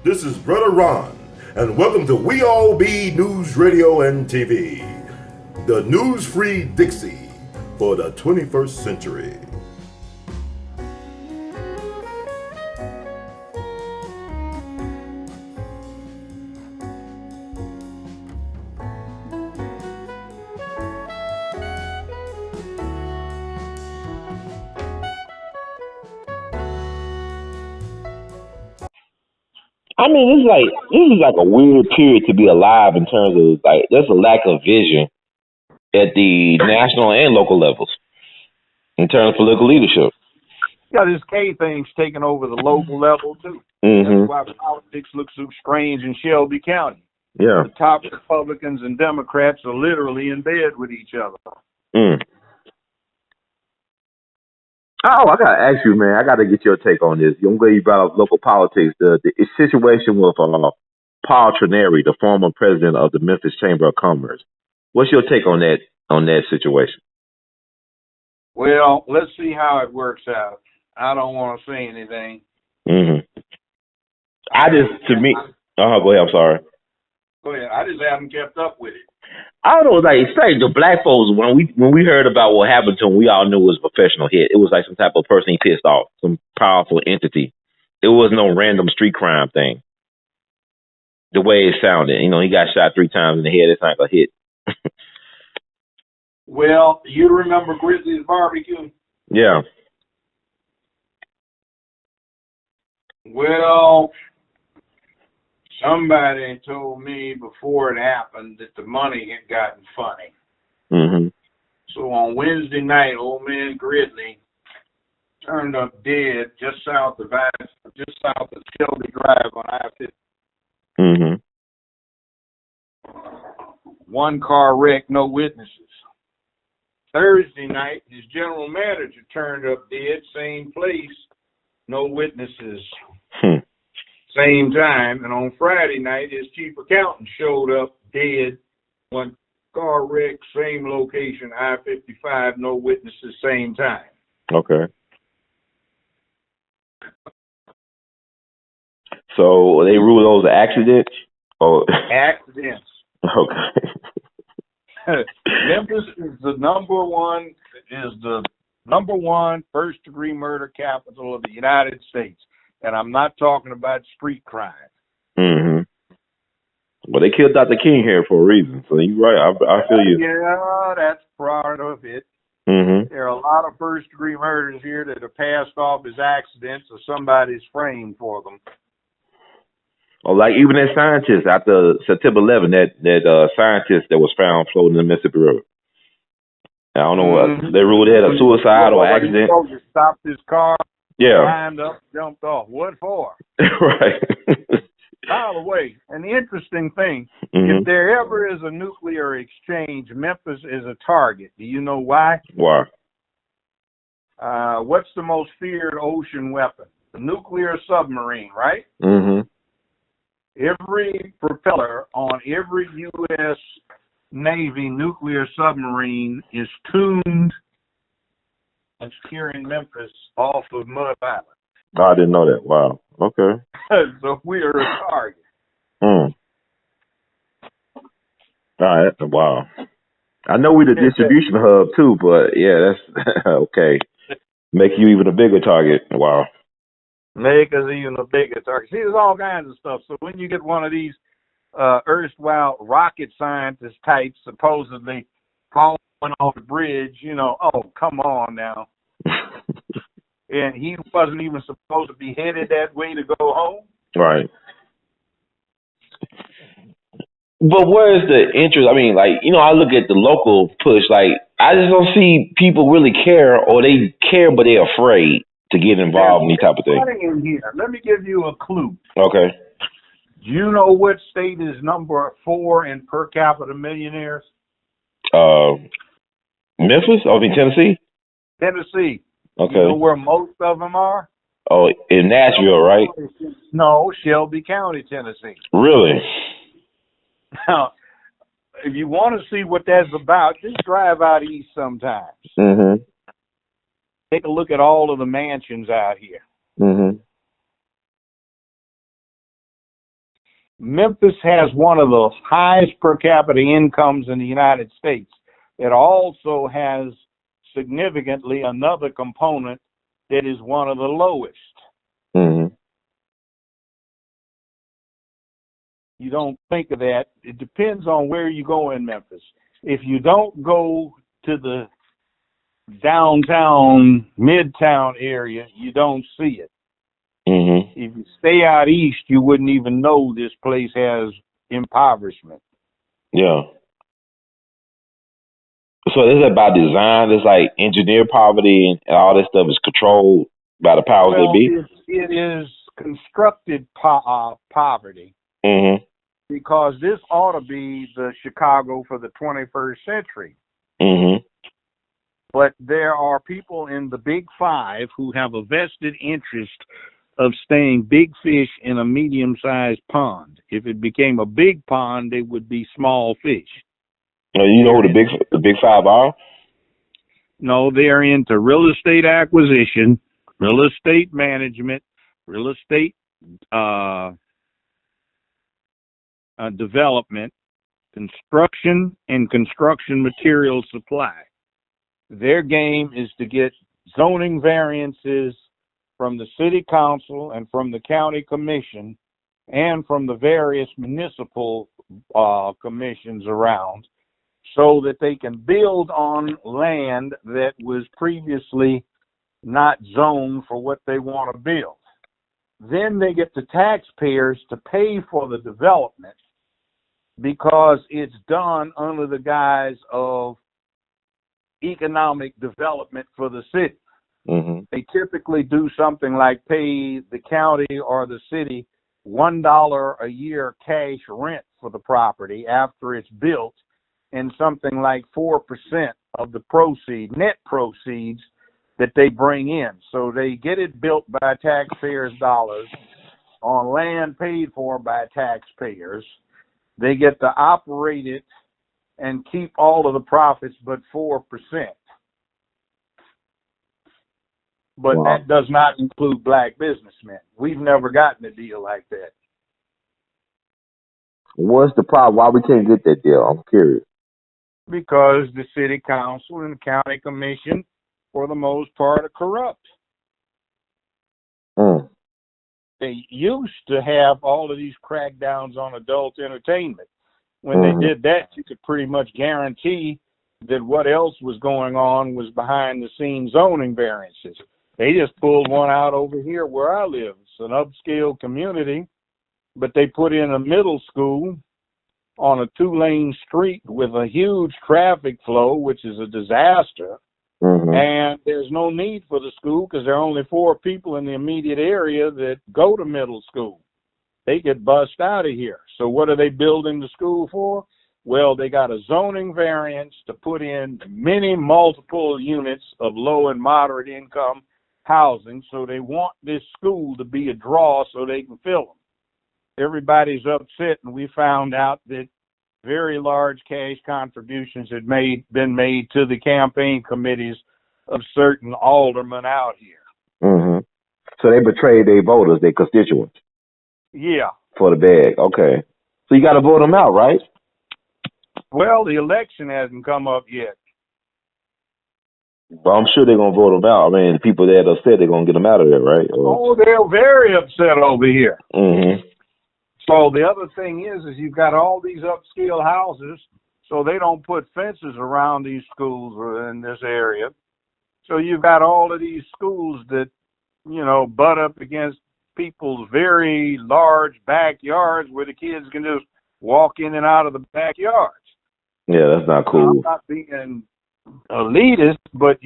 This is Brother Ron, and welcome to We All Be News Radio and TV, the news-free Dixie for the 21st century. I mean, this is like a weird period to be alive in terms of like there's a lack of vision at the national and local levels in terms of political leadership. Yeah, this K thing's taking over the local level too. Mm-hmm. That's why politics looks so strange in Shelby County. Yeah. The top Republicans and Democrats are literally in bed with each other. Mm. Oh, I gotta ask you, man. I gotta get your take on this. I'm glad you brought up local politics. The situation with Paul Trineri, the former president of the Memphis Chamber of Commerce. What's your take on that situation? Well, let's see how it works out. I don't want to say anything. Mm-hmm. Go ahead. I'm sorry. Go ahead. I just haven't kept up with it. I don't know, like it's like the black folks when we heard about what happened to him, we all knew it was a professional hit. It was like some type of person he pissed off, some powerful entity. It was no random street crime thing. The way it sounded, he got shot 3 times in the head. It's like a hit. Well, you remember Grizzly's barbecue? Yeah. Well, somebody told me before it happened that the money had gotten funny. Mm-hmm. So on Wednesday night, old man Grizzly turned up dead just south of Shelby Drive on I-50. Mm-hmm. 1 car wreck, no witnesses. Thursday night, his general manager turned up dead, same place, no witnesses. Same time. And on Friday night, his chief accountant showed up dead, 1 car wreck, same location, I-55, no witnesses, same time. Okay. So they rule those accidents? Oh. Accidents. Okay. Memphis is the number one first-degree murder capital of the United States. And I'm not talking about street crime. Mm-hmm. Well, they killed Dr. King here for a reason, so you're right. I feel you. Yeah, that's part of it. Mm-hmm. There are a lot of first-degree murders here that are passed off as accidents or somebody's framed for them. Oh, like even that scientist after September 11, that scientist that was found floating in the Mississippi River. I don't know what they ruled that a suicide or accident. He stopped his car. Yeah. Climbed up, jumped off. What for? Right. By the way, an interesting thing, mm-hmm. if there ever is a nuclear exchange, Memphis is a target. Do you know why? Why? What's the most feared ocean weapon? The nuclear submarine, right? Mm-hmm. Every propeller on every U.S. Navy nuclear submarine is tuned and here in Memphis off of Mud Island. Oh, I didn't know that. Wow. Okay. So we are a target. All right. Wow. I know we're the distribution hub too, but yeah, that's okay. Make you even a bigger target. Wow. Make us even a bigger target. See, there's all kinds of stuff. So when you get one of these erstwhile rocket scientist types supposedly falling off the bridge, oh, come on now. And he wasn't even supposed to be headed that way to go home. Right. But where's the interest? I mean, I look at the local push, I just don't see people really care, or they care, but they're afraid to get involved in these type of things. In here. Let me give you a clue. Okay. Do you know what state is number 4 in per capita millionaires? Memphis? Tennessee? Tennessee. Okay. You know where most of them are? Oh, in Nashville, right? No, Shelby County, Tennessee. Really? Now, if you want to see what that's about, just drive out east sometimes. Mm-hmm. Take a look at all of the mansions out here. Mm-hmm. Memphis has one of the highest per capita incomes in the United States. It also has significantly another component that is one of the lowest. Mm-hmm. You don't think of that. It depends on where you go in Memphis. If you don't go to the downtown, midtown area, you don't see it. Mm-hmm. If you stay out east, you wouldn't even know this place has impoverishment. Yeah. So is it by design? It's like engineer poverty and all this stuff is controlled by the powers that Well, be? it is constructed poverty, Mm-hmm. because this ought to be the Chicago for the 21st century. Mm-hmm. But there are people in the Big Five who have a vested interest of staying big fish in a medium-sized pond. If it became a big pond, they would be small fish. You know who the big five are? No, they're into real estate acquisition, real estate management, real estate development, construction, and construction material supply. Their game is to get zoning variances from the city council and from the county commission and from the various municipal commissions around, so that they can build on land that was previously not zoned for what they want to build. Then they get the taxpayers to pay for the development because it's done under the guise of economic development for the city. Mm-hmm. They typically do something like pay the county or the city $1 a year cash rent for the property after it's built, and something like 4% of the net proceeds that they bring in. So they get it built by taxpayers' dollars on land paid for by taxpayers. They get to operate it and keep all of the profits but 4%. But Wow. that does not include black businessmen. We've never gotten a deal like that. What's the problem? Why we can't get that deal? I'm curious. Because the city council and the county commission, for the most part, are corrupt. Mm. They used to have all of these crackdowns on adult entertainment. When Mm-hmm. they did that, you could pretty much guarantee that what else was going on was behind the scenes zoning variances. They just pulled one out over here where I live. It's an upscale community, but they put in a middle school on a 2-lane street with a huge traffic flow, which is a disaster. Mm-hmm. And there's no need for the school because there are only 4 people in the immediate area that go to middle school. They get bussed out of here. So what are they building the school for? Well, they got a zoning variance to put in many multiple units of low and moderate income housing. So they want this school to be a draw so they can fill them. Everybody's upset, and we found out that very large cash contributions had been made to the campaign committees of certain aldermen out here. Mm-hmm. So they betrayed their voters, their constituents. Yeah. For the bag. Okay. So you got to vote them out, right? Well, the election hasn't come up yet. Well, I'm sure they're going to vote them out. I mean, the people that are upset, they're going to get them out of there, right? Oh, they're very upset over here. Mm-hmm. So the other thing is you've got all these upscale houses, so they don't put fences around these schools or in this area. So you've got all of these schools that, butt up against people's very large backyards where the kids can just walk in and out of the backyards. Yeah, that's not cool. I'm not being elitist, but,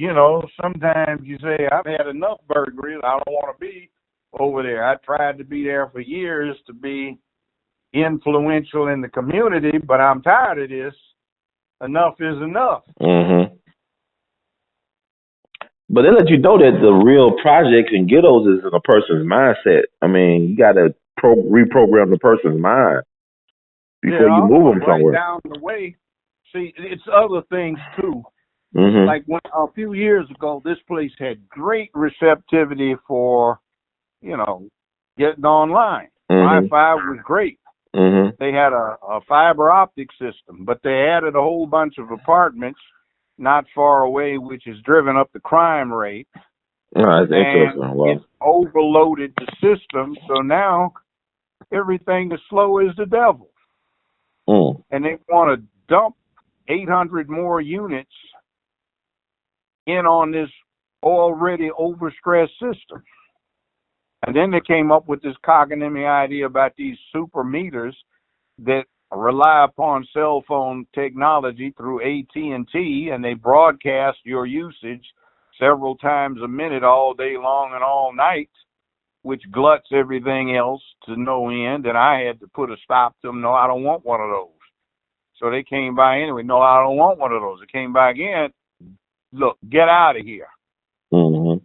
sometimes you say, I've had enough burglaries. I don't want to be over there. I tried to be there for years to be influential in the community, but I'm tired of this. Enough is enough. Mm-hmm. But they let you know that the real projects and ghettos is in a person's mindset. I mean, you got to reprogram the person's mind before you move them right somewhere. down the way. See, it's other things too. Mm-hmm. Like a few years ago, this place had great receptivity for, getting online. Mm-hmm. Wi-Fi was great. Mm-hmm. They had a fiber optic system, but they added a whole bunch of apartments not far away, which has driven up the crime rate. Oh, that's And interesting. Wow. it's overloaded the system, so now everything is slow as the devil. Mm. And they want to dump 800 more units in on this already overstressed system. And then they came up with this cockamamie idea about these super meters that rely upon cell phone technology through AT&T, and they broadcast your usage several times a minute all day long and all night, which gluts everything else to no end. And I had to put a stop to them. No, I don't want one of those. So they came by anyway. No, I don't want one of those. They came by again. Look, get out of here. Mm-hmm.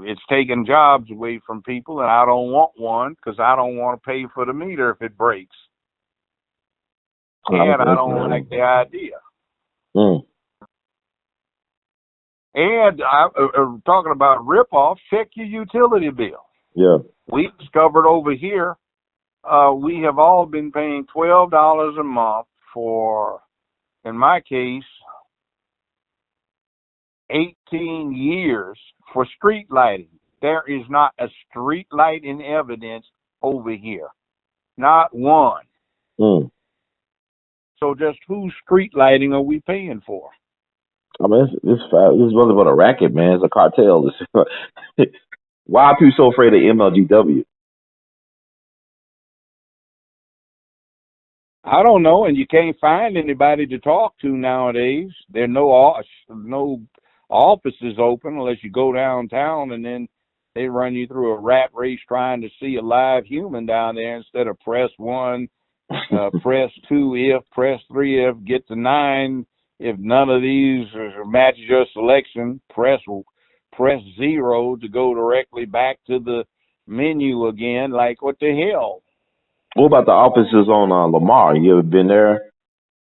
It's taking jobs away from people, and I don't want one because I don't want to pay for the meter if it breaks. And I don't like the idea. Mm. And talking about rip-off, check your utility bill. Yeah. We discovered over here, we have all been paying $12 a month for, in my case, 18 years for street lighting. There is not a street light in evidence over here. Not one. Mm. So just whose street lighting are we paying for? I mean, this is really about a racket, man. It's a cartel. Why are people so afraid of MLGW? I don't know, and you can't find anybody to talk to nowadays. There are no offices open unless you go downtown, and then they run you through a rat race trying to see a live human down there instead of press 1, press 2 if, press 3 if, get to 9. If none of these matches your selection, press 0 to go directly back to the menu again. Like, what the hell? What about the offices on Lamar? You ever been there?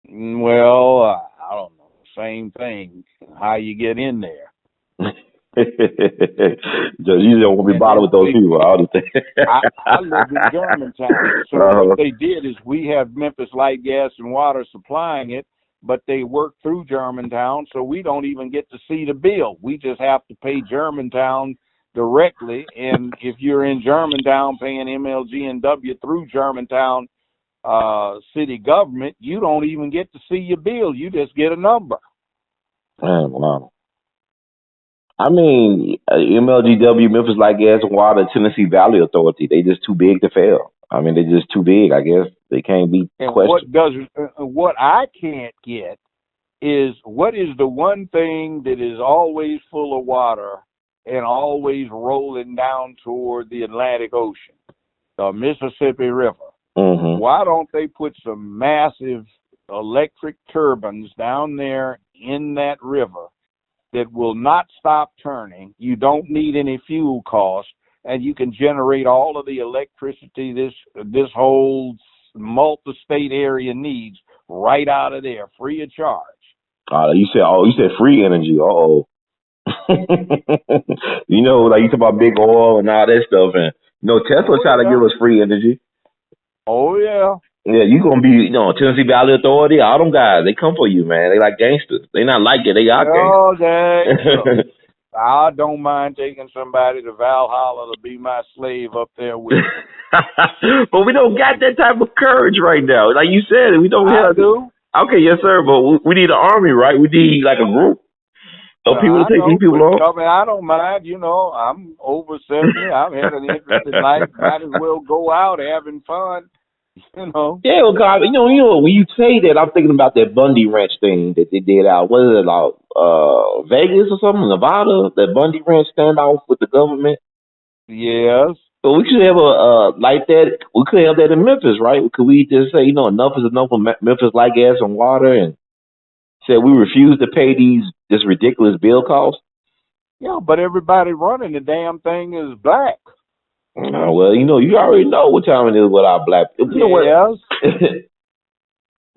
Well, I don't know. Same thing. How you get in there? You don't want to be bothered with those people. I live in Germantown. So what they did is we have Memphis Light, Gas, and Water supplying it, but they work through Germantown, so we don't even get to see the bill. We just have to pay Germantown directly. And if you're in Germantown paying MLG&W through Germantown city government, you don't even get to see your bill. You just get a number. Man, wow. I mean, MLGW, Memphis Light, Gas, and Water, Tennessee Valley Authority, they just too big to fail. I mean, they're just too big, I guess. They can't be questioned. What I can't get is what is the one thing that is always full of water and always rolling down toward the Atlantic Ocean? The Mississippi River. Mm-hmm. Why don't they put some massive electric turbines down there in that river that will not stop turning? You don't need any fuel cost, and you can generate all of the electricity this whole multi-state area needs right out of there, free of charge. You said free energy. Uh-oh. Like you talk about big oil and all that stuff, and Tesla trying to give us free energy. Oh yeah. Yeah, you gonna be, Tennessee Valley Authority, all them guys, they come for you, man. They like gangsters. They not like it, they are gangsters. I don't mind taking somebody to Valhalla to be my slave up there with me. But we don't got that type of courage right now. Like you said, we don't have. Do. Okay, yes, sir, but we need an army, right? We need like a group of people to take these people on. I mean, I don't mind, I'm over 70. I've had an interesting life. Might as well go out having fun. Yeah, well, God, when you say that, I'm thinking about that Bundy Ranch thing that they did out. What is it, out Vegas or something, Nevada? That Bundy Ranch standoff with the government. Yes. So we should have like that. We could have that in Memphis, right? Could we just say, enough is enough of Memphis Light, Gas, and Water, and say we refuse to pay this ridiculous bill cost? Yeah, but everybody running the damn thing is black. Well, you already know what time it is with our black people. Yes.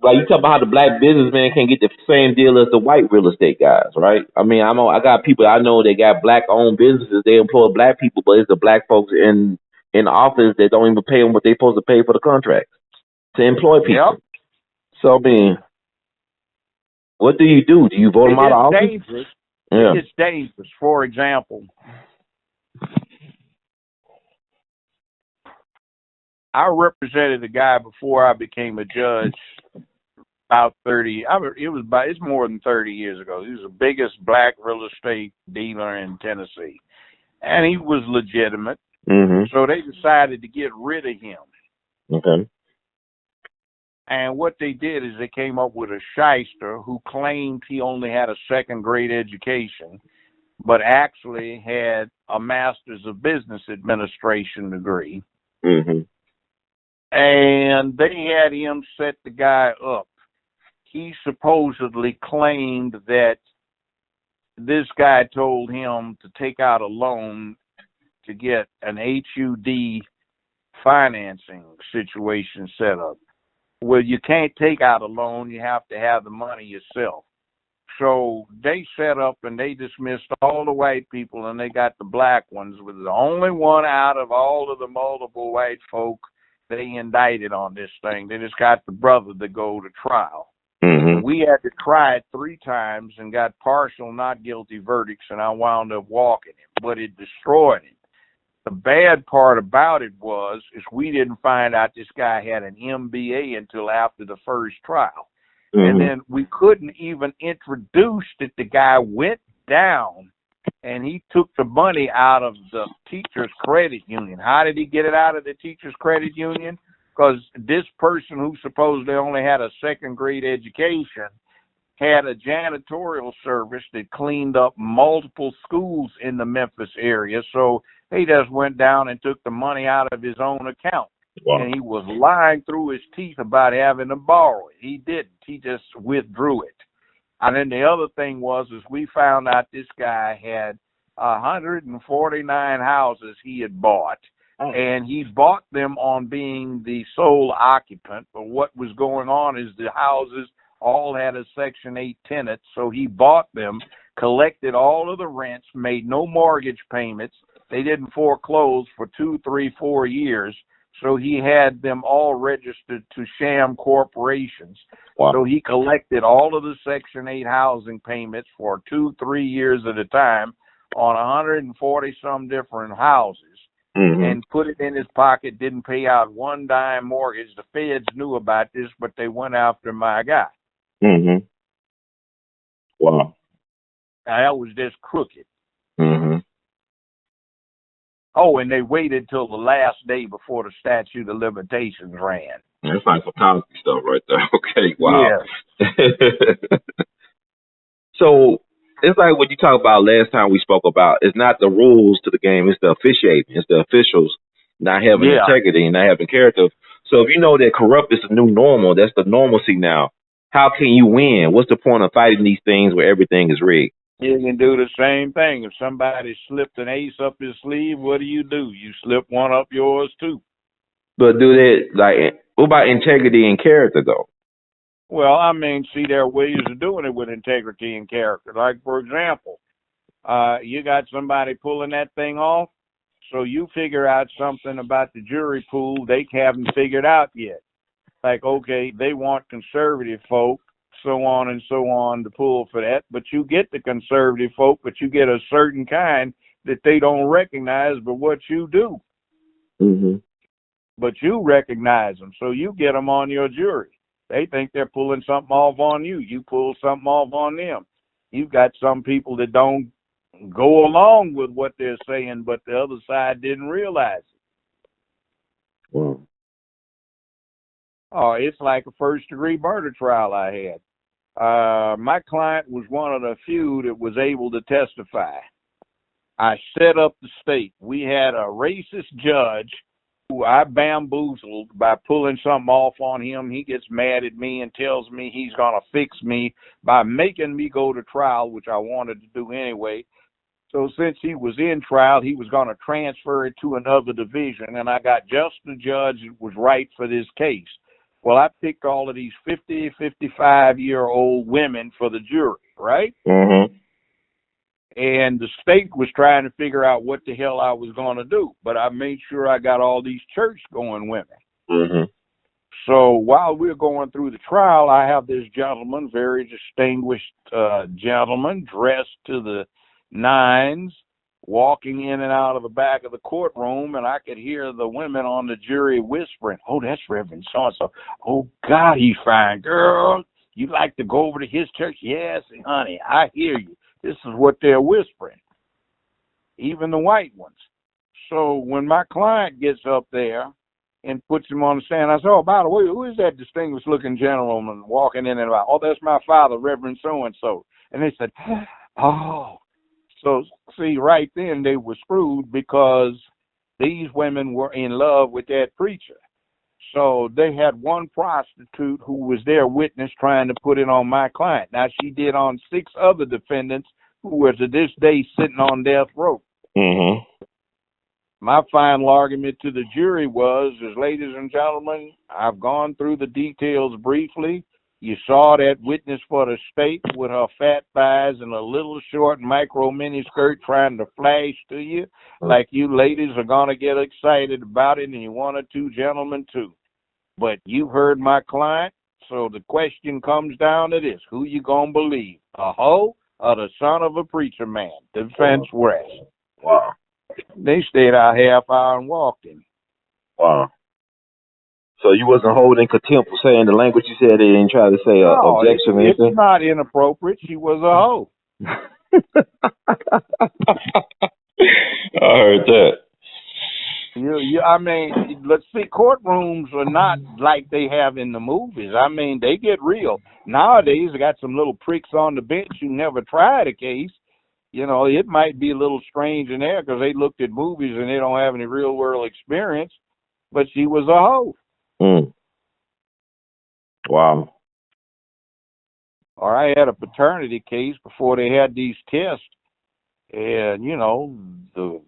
like you talk about how the black businessman can't get the same deal as the white real estate guys, right? I mean, I got people I know that got black owned businesses. They employ black people, but it's the black folks in the office that don't even pay them what they're supposed to pay for the contract to employ people. Yep. So I mean, what do? Do you vote them out of office? Dangerous. Yeah. It's dangerous. For example, I represented a guy before I became a judge about 30. It's more than 30 years ago. He was the biggest black real estate dealer in Tennessee, and he was legitimate. Mm-hmm. So they decided to get rid of him. Okay. And what they did is they came up with a shyster who claimed he only had a second-grade education, but actually had a master's of business administration degree. Mm-hmm. And they had him set the guy up. He supposedly claimed that this guy told him to take out a loan to get an HUD financing situation set up. Well, you can't take out a loan. You have to have the money yourself. So they set up and they dismissed all the white people, and they got the black ones, with the only one out of all of the multiple white folk they indicted on this thing. They just got the brother to go to trial. Mm-hmm. We had to try it 3 times and got partial not guilty verdicts, and I wound up walking him, but it destroyed him. The bad part about it is we didn't find out this guy had an MBA until after the first trial. Mm-hmm. And then we couldn't even introduce that the guy went down and he took the money out of the teacher's credit union. How did he get it out of the teacher's credit union? Because this person who supposedly only had a second-grade education had a janitorial service that cleaned up multiple schools in the Memphis area. So he just went down and took the money out of his own account. Wow. And he was lying through his teeth about having to borrow it. He didn't. He just withdrew it. And then the other thing is we found out this guy had 149 houses he had bought. Oh. And he bought them on being the sole occupant. But what was going on is the houses all had a Section 8 tenant. So he bought them, collected all of the rents, made no mortgage payments. They didn't foreclose for 2, 3, 4 years. So he had them all registered to sham corporations. Wow. So he collected all of the Section 8 housing payments for 2, 3 years at a time on 140 some different houses. Mm-hmm. And put it in his pocket, didn't pay out one dime mortgage. The feds knew about this, but they went after my guy. Mm-hmm. Wow. Now, that was just crooked. Mm-hmm. Oh, and they waited till the last day before the statute of limitations ran. That's like some Thompson stuff right there. Okay, wow. Yeah. So it's like what you talked about last time we spoke about. It's not the rules to the game, it's the officiating. It's the officials not having integrity and not having character. So if you know that corrupt is the new normal, that's the normalcy now, how can you win? What's the point of fighting these things where everything is rigged? You can do the same thing. If somebody slipped an ace up his sleeve, what do? You slip one up yours too. But do that, like, what about integrity and character though? Well, I mean, see, there are ways of doing it with integrity and character. Like, for example, you got somebody pulling that thing off, so you figure out something about the jury pool they haven't figured out yet. Like, okay, they want conservative folk, so on and so on, to pull for that, but you get the conservative folk, but you get a certain kind that they don't recognize but what you do. Mm-hmm. But you recognize them, so you get them on your jury. They think they're pulling something off on you. You pull something off on them. You've got some people that don't go along with what they're saying, but the other side didn't realize it. Wow. Oh, it's like a first-degree murder trial I had. My client was one of the few that was able to testify. I set up the state. We had a racist judge who I bamboozled by pulling something off on him. He gets mad at me and tells me he's going to fix me by making me go to trial, which I wanted to do anyway. So since he was in trial, he was going to transfer it to another division, and I got just the judge that was right for this case. Well, I picked all of these 50, 55-year-old women for the jury, right? Mm-hmm. And the state was trying to figure out what the hell I was going to do. But I made sure I got all these church-going women. Mm-hmm. So while we're going through the trial, I have this gentleman, very distinguished gentleman, dressed to the nines, walking in and out of the back of the courtroom, and I could hear the women on the jury whispering, "Oh, that's Reverend so-and-so. Oh, God, he's fine. Girl, you like to go over to his church?" "Yes, honey, I hear you." This is what they're whispering, even the white ones. So when my client gets up there and puts him on the stand, I said, "Oh, by the way, who is that distinguished-looking gentleman walking in and out?" "Oh, that's my father, Reverend so-and-so." And they said, "Oh." So, see, right then they were screwed because these women were in love with that preacher. So they had one prostitute who was their witness trying to put it on my client. Now, she did on 6 other defendants who were to this day sitting on death row. Mm-hmm. My final argument to the jury was, ladies and gentlemen, I've gone through the details briefly. You saw that witness for the state with her fat thighs and a little short micro mini skirt trying to flash to you like you ladies are going to get excited about it, and you one or two gentlemen too. But you've heard my client, so the question comes down to this: who you going to believe, a hoe or the son of a preacher man? Defense rest. Wow. They stayed out half hour and walked him. Wow. So you wasn't holding contempt for saying the language you said. They didn't try to say No, objection or anything? it's not inappropriate. She was a hoe. I heard that. I mean, let's see, courtrooms are not like they have in the movies. I mean, they get real. Nowadays, they got some little pricks on the bench who never tried a case. You know, it might be a little strange in there because they looked at movies and they don't have any real world experience. But she was a hoe. Mm. Wow. Or I had a paternity case before they had these tests. And, you know, the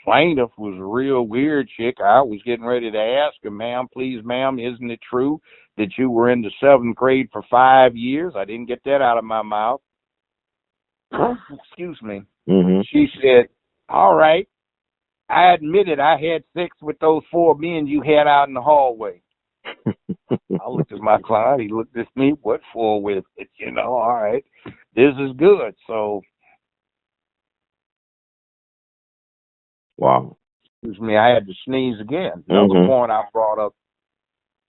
plaintiff was a real weird chick. I was getting ready to ask her, "Ma'am, please, ma'am, isn't it true that you were in the 7th grade for 5 years?" I didn't get that out of my mouth. Excuse me. Mm-hmm. She said, "All right, I admitted I had sex with those 4 men you had out in the hallway." I looked at my client. He looked at me. "What for with it?" You know, all right, this is good. So, Wow. excuse me, I had to sneeze again. Another Mm-hmm. point I brought up.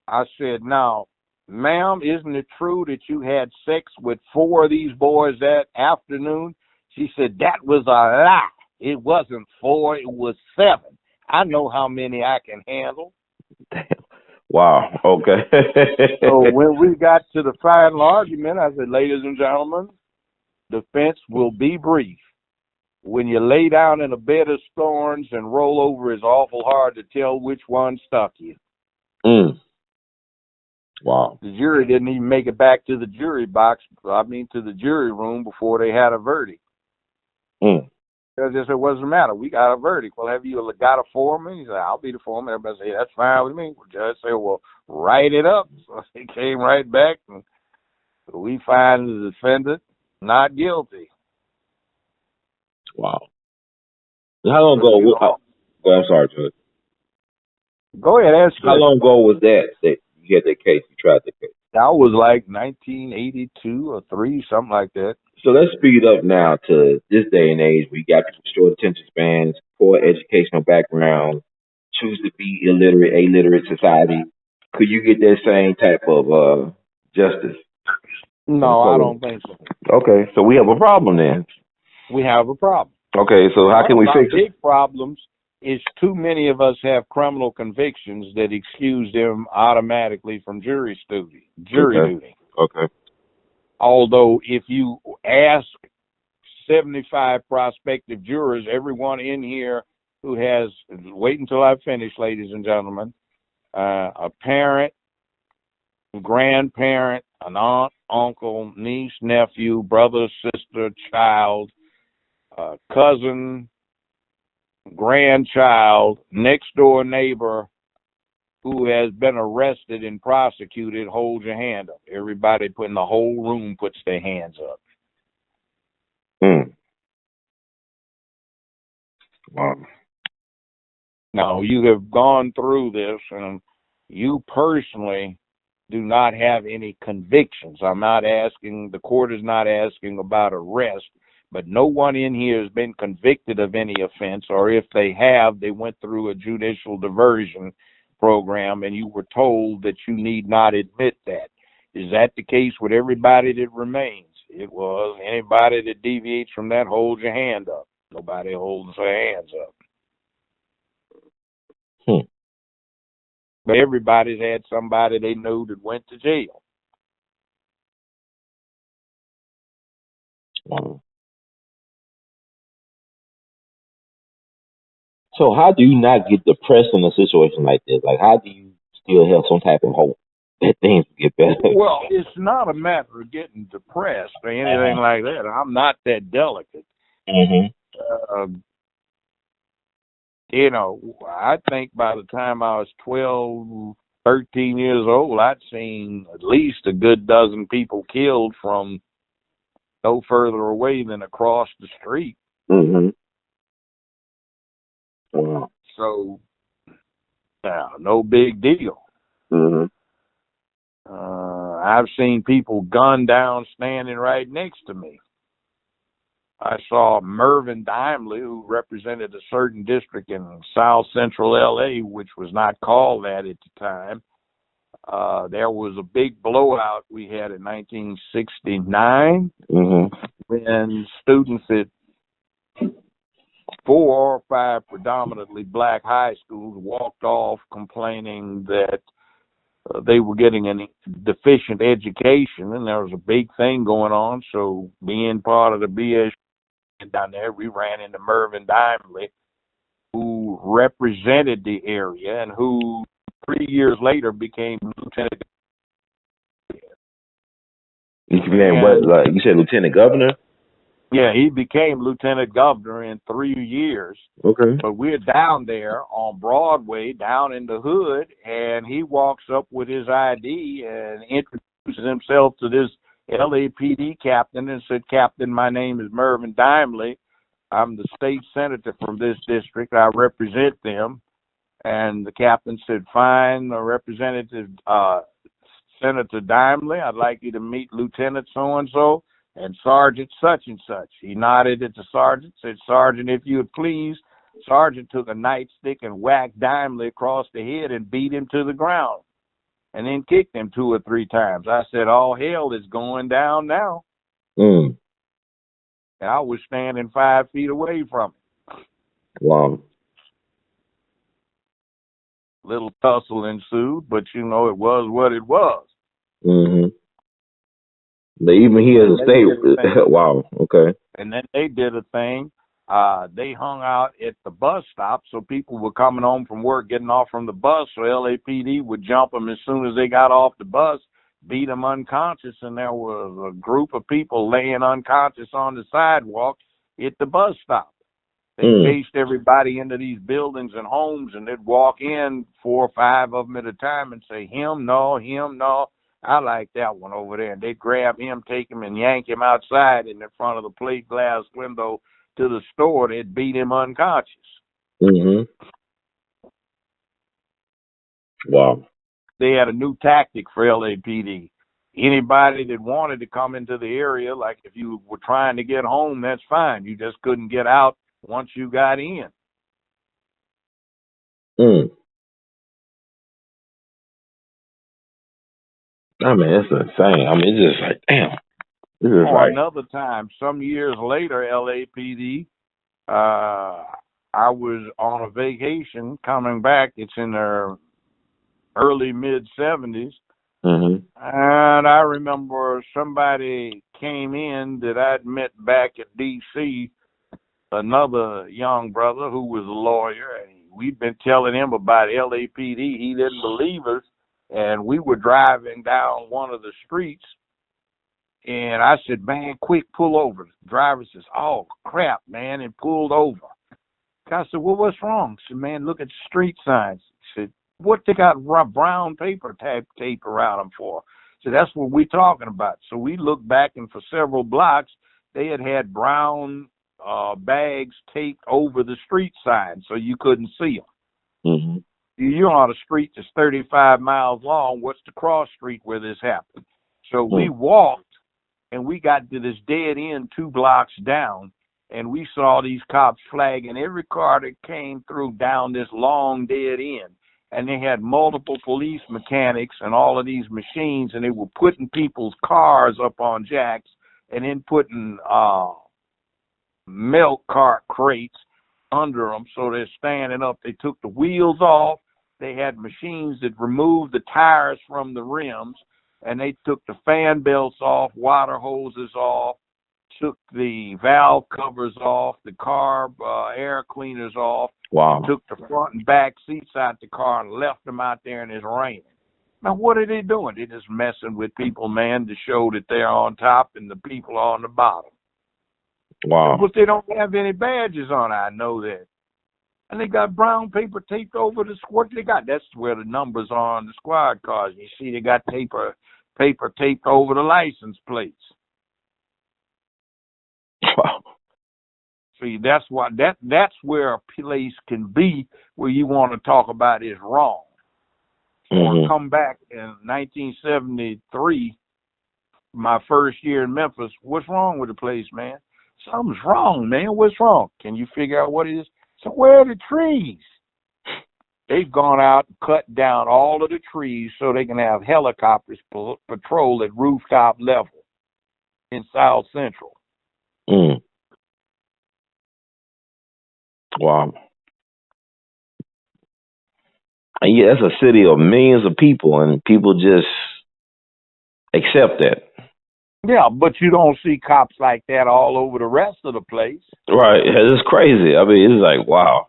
I said, "Now, ma'am, isn't it true that you had sex with 4 of these boys that afternoon?" She said, "That was a lie. It wasn't 4, it was 7. I know how many I can handle." Wow. Okay. So when we got to the final argument, I said, "Ladies and gentlemen, defense will be brief. When you lay down in a bed of thorns and roll over, it's awful hard to tell which one stuck you." Mm. Wow. The jury didn't even make it back to the jury box, to the jury room before they had a verdict. Mm. Because they said, "What's the matter? We got a verdict." "Well, have you got a foreman?" He said, "I'll be the foreman." Everybody said, "That's fine with me." The judge said, "Well, write it up." So he came right back, and we find the defendant not guilty. Wow. How long But ago? I'm sorry, Judge. go ahead, ask How me. long ago was that you had that case? You tried that case? That was like 1982 or 3, something like that. So let's speed up now to this day and age. We got people with short attention spans, poor educational background, choose to be illiterate society. Could you get that same type of justice? No, I don't think so. Okay, so we have a problem then. We have a problem. Okay, so how can we fix it? Big problems is too many of us have criminal convictions that excuse them automatically from jury duty. Okay. Although if you ask 75 prospective jurors, everyone in here who has, wait until I finish, ladies and gentlemen, a parent, grandparent, an aunt, uncle, niece, nephew, brother, sister, child, cousin, grandchild, next door neighbor, who has been arrested and prosecuted, hold your hand up. Everybody in the whole room puts their hands up. Wow. Now, you have gone through this, and you personally do not have any convictions. I'm not asking, the court is not asking about arrest, but no one in here has been convicted of any offense, or if they have, they went through a judicial diversion program and you were told that you need not admit that. Is that the case with everybody that remains? It was. Anybody that deviates from that, hold your hand up. Nobody holds their hands up. But everybody's had somebody they know that went to jail. Wow. So how do you not get depressed in a situation like this? Like, how do you still have some type of hope that things will get better? Well, it's not a matter of getting depressed or anything like that. I'm not that delicate. You know, I think by the time I was 12, 13 years old, I'd seen at least a good dozen people killed from no further away than across the street. Wow. So, no big deal. I've seen people gunned down standing right next to me. I saw Mervyn Dimely, who represented a certain district in South Central L.A., which was not called that at the time. There was a big blowout we had in 1969 when students at 4 or 5 predominantly black high schools walked off complaining that they were getting a deficient education, and there was a big thing going on. So being part of the BS down there, we ran into Mervyn Dimely, who represented the area and who 3 years later became lieutenant. You said lieutenant governor? Yeah, he became lieutenant governor in 3 years. Okay. But we're down there on Broadway, down in the hood, and he walks up with his ID and introduces himself to this LAPD captain and said, "Captain, my name is Mervyn Dimely. I'm the state senator from this district. I represent them." And the captain said, "Fine, Representative Senator Dimely, I'd like you to meet Lieutenant so-and-so and Sergeant such and such." He nodded at the sergeant, said, "Sergeant, if you would please." Sergeant took a nightstick and whacked Dimely across the head and beat him to the ground, and then kicked him 2 or 3 times. I said, all hell is going down now. And I was standing 5 feet away from him. Wow. Little tussle ensued, but it was what it was. But even here as a state, wow, okay. And then they did a thing. They hung out at the bus stop, so people were coming home from work, getting off from the bus, so LAPD would jump them as soon as they got off the bus, beat them unconscious, and there was a group of people laying unconscious on the sidewalk at the bus stop. They chased everybody into these buildings and homes, and they'd walk in 4 or 5 of them at a time and say, him, no, him, no. I like that one over there. And they'd grab him, take him, and yank him outside in the front of the plate glass window to the store. They'd beat him unconscious. Wow. They had a new tactic for LAPD. Anybody that wanted to come into the area, like if you were trying to get home, that's fine. You just couldn't get out once you got in. I mean, it's insane. I mean, it's just like, damn. Another time, some years later, LAPD, I was on a vacation coming back. It's in their early mid-70s. And I remember somebody came in that I'd met back at D.C., another young brother who was a lawyer. And we'd been telling him about LAPD. He didn't believe us. And we were driving down one of the streets. And I said, man, quick, pull over. The driver says, oh, crap, man, and pulled over. I said, well, what's wrong? He said, man, look at the street signs. He said, What they got brown paper tape around them for? So that's what we're talking about. So we looked back, and for several blocks, they had brown bags taped over the street sign so you couldn't see them. Mm-hmm. You're on a street that's 35 miles long. What's the cross street where this happened? So we walked, and we got to this dead end 2 blocks down, and we saw these cops flagging every car that came through down this long dead end. And they had multiple police mechanics and all of these machines, and they were putting people's cars up on jacks and then putting milk cart crates under them so they're standing up. They took the wheels off. They had machines that removed the tires from the rims, and they took the fan belts off, water hoses off, took the valve covers off, the car air cleaners off. Wow. Took the front and back seats out the car and left them out there, and it's raining. Now, what are they doing? They're just messing with people, man, to show that they're on top and the people are on the bottom. Wow. But they don't have any badges on, I know that. And they got brown paper taped over the what they got. That's where the numbers are on the squad cars. You see they got paper taped over the license plates. Wow. See, that's where a place can be where you want to talk about is wrong. Or come back in 1973, my first year in Memphis. What's wrong with the place, man? Something's wrong, man. What's wrong? Can you figure out what it is? So where are the trees? They've gone out and cut down all of the trees so they can have helicopters patrol at rooftop level in South Central. Wow. And yeah, it's a city of millions of people, and people just accept that. Yeah, but you don't see cops like that all over the rest of the place. Right. It's crazy. I mean, it's like, wow.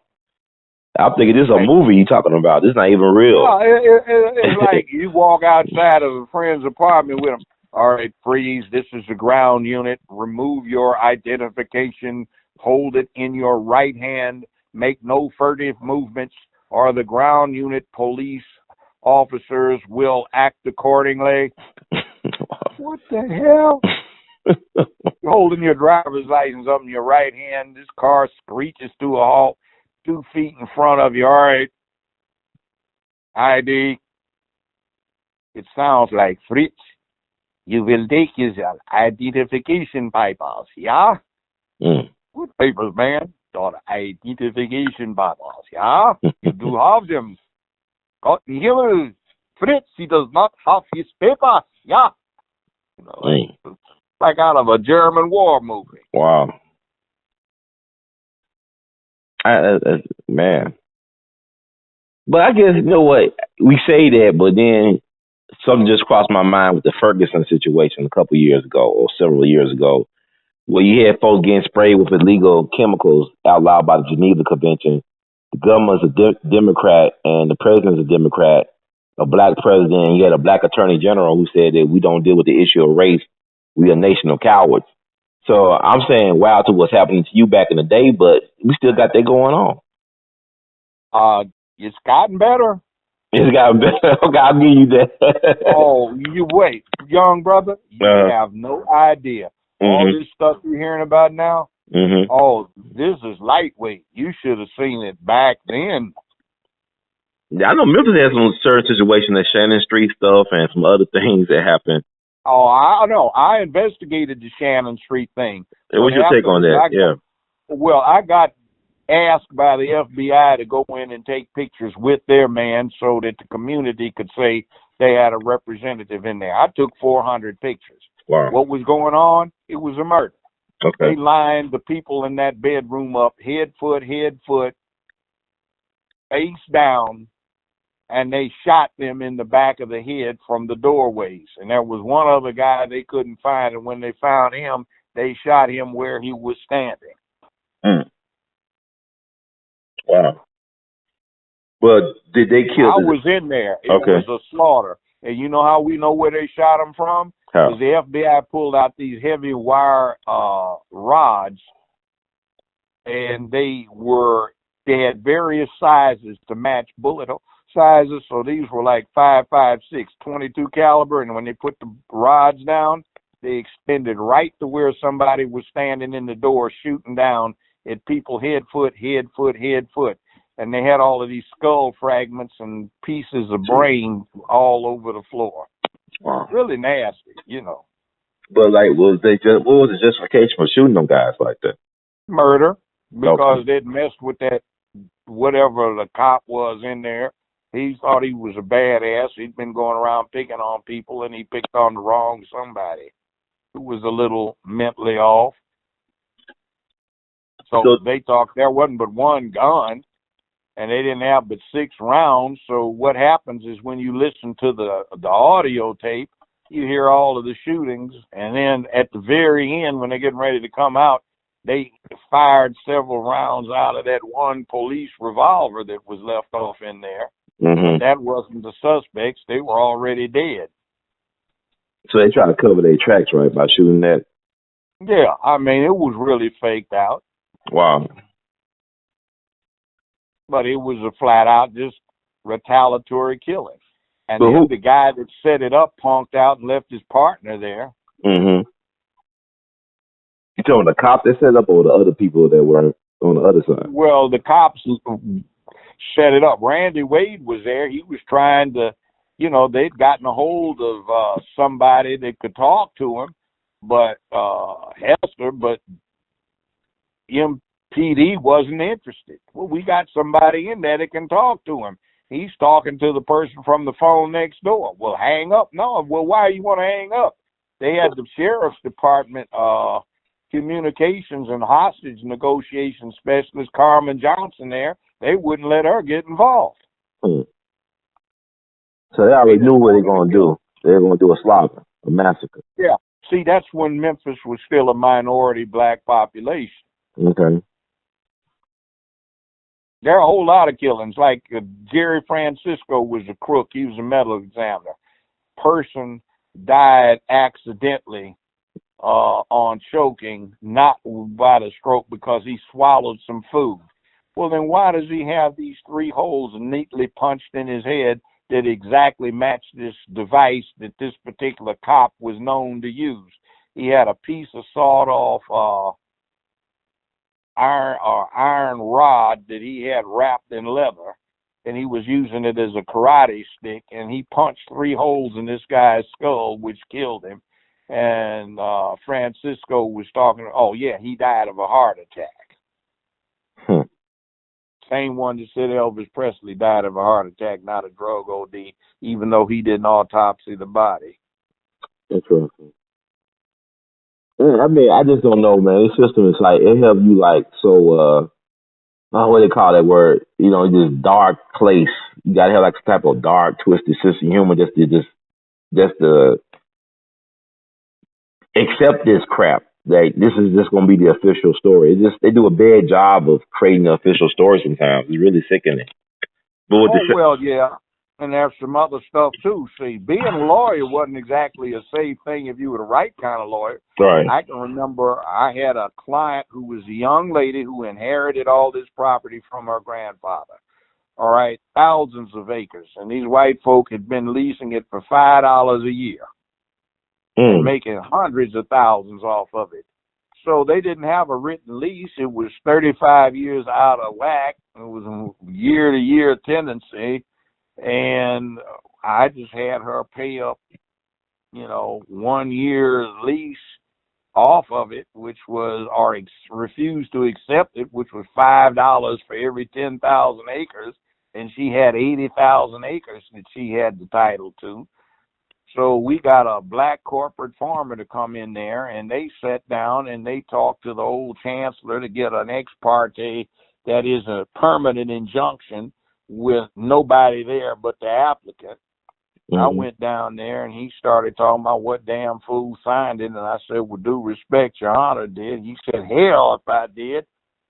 I'm thinking this is a movie you're talking about. This is not even real. No, it's like you walk outside of a friend's apartment with them. All right, freeze. This is the ground unit. Remove your identification. Hold it in your right hand. Make no furtive movements, or the ground unit police officers will act accordingly. What the hell? You're holding your driver's license up in your right hand. This car screeches to a halt 2 feet in front of you. All right. ID. It sounds like Fritz. You will take his identification papers, yeah? What papers, man? Your identification papers, yeah? You do have them. Got in Himmel. Fritz, he does not have his papers, yeah? You know, like out of a German war movie. Wow. Man. But I guess, you know what, we say that, but then something just crossed my mind with the Ferguson situation a couple years ago, or several years ago, where you had folks getting sprayed with illegal chemicals outlawed by the Geneva Convention. The government's a Democrat, and the president's a Democrat, a black president, and you had a black attorney general who said that we don't deal with the issue of race. We are a nation of cowards. So I'm saying wow to what's happening to you back in the day, but we still got that going on. It's gotten better. It's gotten better. Okay, I'll give you that. Oh, you wait. Young brother, you have no idea. All this stuff you're hearing about now, oh, this is lightweight. You should have seen it back then. Yeah, I know Memphis has some certain situations, that Shannon Street stuff and some other things that happened. Oh, I know. I investigated the Shannon Street thing. What's your take on that? Well, I got asked by the FBI to go in and take pictures with their man so that the community could say they had a representative in there. I took 400 pictures. Wow. What was going on? It was a murder. Okay. They lined the people in that bedroom up, head, foot, face down, and they shot them in the back of the head from the doorways. And there was one other guy they couldn't find, and when they found him, they shot him where he was standing. Wow. But did they kill? I was in there. It was a slaughter. And you know how we know where they shot him from? Because the FBI pulled out these heavy wire rods, and they had various sizes to match bullet holes. sizes. So these were like 5.56, 22 caliber, and when they put the rods down, they extended right to where somebody was standing in the door shooting down at people head, foot, and they had all of these skull fragments and pieces of brain all over the floor. Wow. Really nasty, you know. But like, what was the justification for shooting them guys like that? Murder, because they'd messed with that whatever the cop was in there. He thought he was a badass. He'd been going around picking on people, and he picked on the wrong somebody who was a little mentally off. So they thought there wasn't but one gun, and they didn't have but 6 rounds. So what happens is when you listen to the audio tape, you hear all of the shootings, and then at the very end, when they're getting ready to come out, they fired several rounds out of that one police revolver that was left off in there. Mm-hmm. But that wasn't the suspects. They were already dead. So they try to cover their tracks, right, by shooting that? Yeah, I mean, it was really faked out. Wow. But it was a flat-out just retaliatory killing. And then the guy that set it up punked out and left his partner there. Mm-hmm. You talking the cop that set it up or the other people that were on the other side? Well, the cops set it up. Randy Wade was there. He was trying to, you know, they'd gotten a hold of somebody that could talk to him, but Hester, but MPD wasn't interested. Well, we got somebody in there that can talk to him. He's talking to the person from the phone next door. Well, hang up. No. Well, why you want to hang up? They had the sheriff's department communications and hostage negotiation specialist Carmen Johnson there. They wouldn't let her get involved. So they already knew what they were going to do. They were going to do a slaughter, a massacre. Yeah. See, that's when Memphis was still a minority black population. Okay. There are a whole lot of killings. Like Jerry Francisco was a crook. He was a medical examiner. Person died accidentally on choking, not by the stroke, because he swallowed some food. Well, then why does he have these 3 holes neatly punched in his head that exactly match this device that this particular cop was known to use? He had a piece of sawed-off iron rod that he had wrapped in leather, and he was using it as a karate stick, and he punched 3 holes in this guy's skull, which killed him. And Francisco was talking, oh, yeah, he died of a heart attack. Same one that said Elvis Presley died of a heart attack, not a drug OD, even though he didn't autopsy the body. Interesting. Yeah, I mean, I just don't know, man. This system is like, it help you like, so, what do they call that word? You know, this dark place. You got to have like some type of dark, twisted sense of humor just to accept this crap. Like, this is just going to be the official story. They do a bad job of creating the official story sometimes. It's really sickening. But well, yeah. And there's some other stuff, too. See, being a lawyer wasn't exactly a safe thing if you were the right kind of lawyer. Right. I can remember I had a client who was a young lady who inherited all this property from her grandfather. All right, thousands of acres. And these white folk had been leasing it for $5 a year. And making hundreds of thousands off of it. So they didn't have a written lease. It was 35 years out of whack. It was a year-to-year tenancy. And I just had her pay up, 1 year's lease off of it, which was, or refused to accept it, which was $5 for every 10,000 acres. And she had 80,000 acres that she had the title to. So we got a black corporate farmer to come in there, and they sat down and they talked to the old chancellor to get an ex parte, that is a permanent injunction, with nobody there but the applicant. I went down there and he started talking about what damn fool signed it, and I said, with due respect, Your Honor did. He said, hell if I did.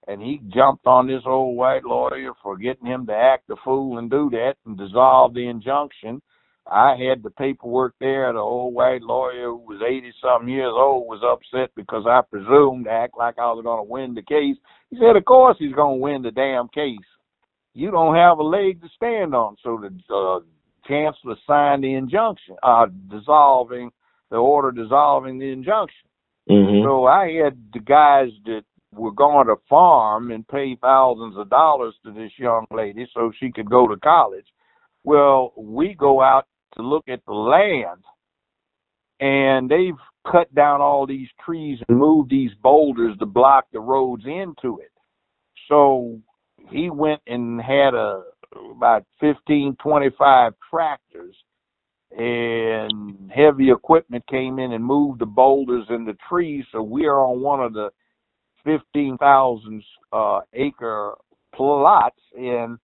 And he jumped on this old white lawyer for getting him to act a fool and do that and dissolve the injunction. I had the paperwork there. The old white lawyer who was 80-something years old was upset because I presumed to act like I was going to win the case. He said, of course he's going to win the damn case. you don't have a leg to stand on. So the chancellor signed the injunction, dissolving the order, dissolving the injunction. So I had the guys that were going to farm and pay thousands of dollars to this young lady so she could go to college. Well, we go out to look at the land, and they've cut down all these trees and moved these boulders to block the roads into it. So he went and had about 15, 25 tractors, and heavy equipment came in and moved the boulders and the trees. So we are on one of the 15,000 acre plots, and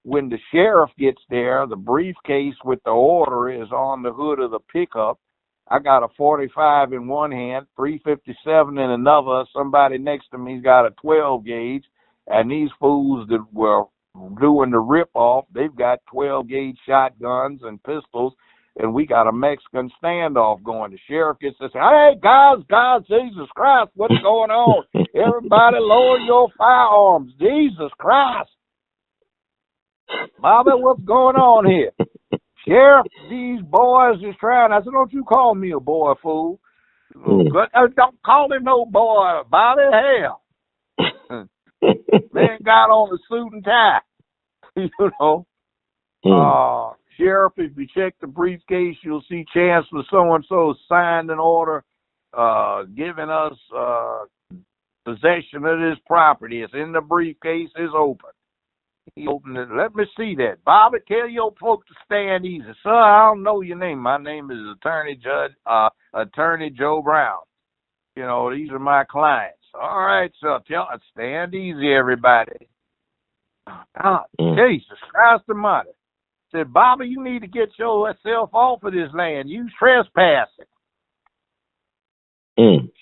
when the sheriff gets there, the briefcase with the order is on the hood of the pickup. I got a 45 in one hand, 357 in another. Somebody next to me's got a 12 gauge, and these fools that were doing the rip-off, they've got 12 gauge shotguns and pistols, and we got a Mexican standoff going. The sheriff gets to say, "Hey, guys, Jesus Christ, what's going on? Everybody lower your firearms. Jesus Christ. Bobby, what's going on here? Sheriff, these boys is trying." I said, "Don't you call me a boy, fool. Don't call him no boy, Bobby. Hell." Man got on a suit and tie. You know. Sheriff, if you check the briefcase, you'll see Chancellor so-and-so signed an order giving us possession of this property. It's in the briefcase. It's open. He opened it. "Let me see that. Bobby, tell your folks to stand easy." "Sir, I don't know your name. My name is Attorney Joe Brown. You know, these are my clients." "All right, sir. Stand easy, everybody." Jesus Christ Almighty. Said, "Bobby, you need to get yourself off of this land. You trespassing."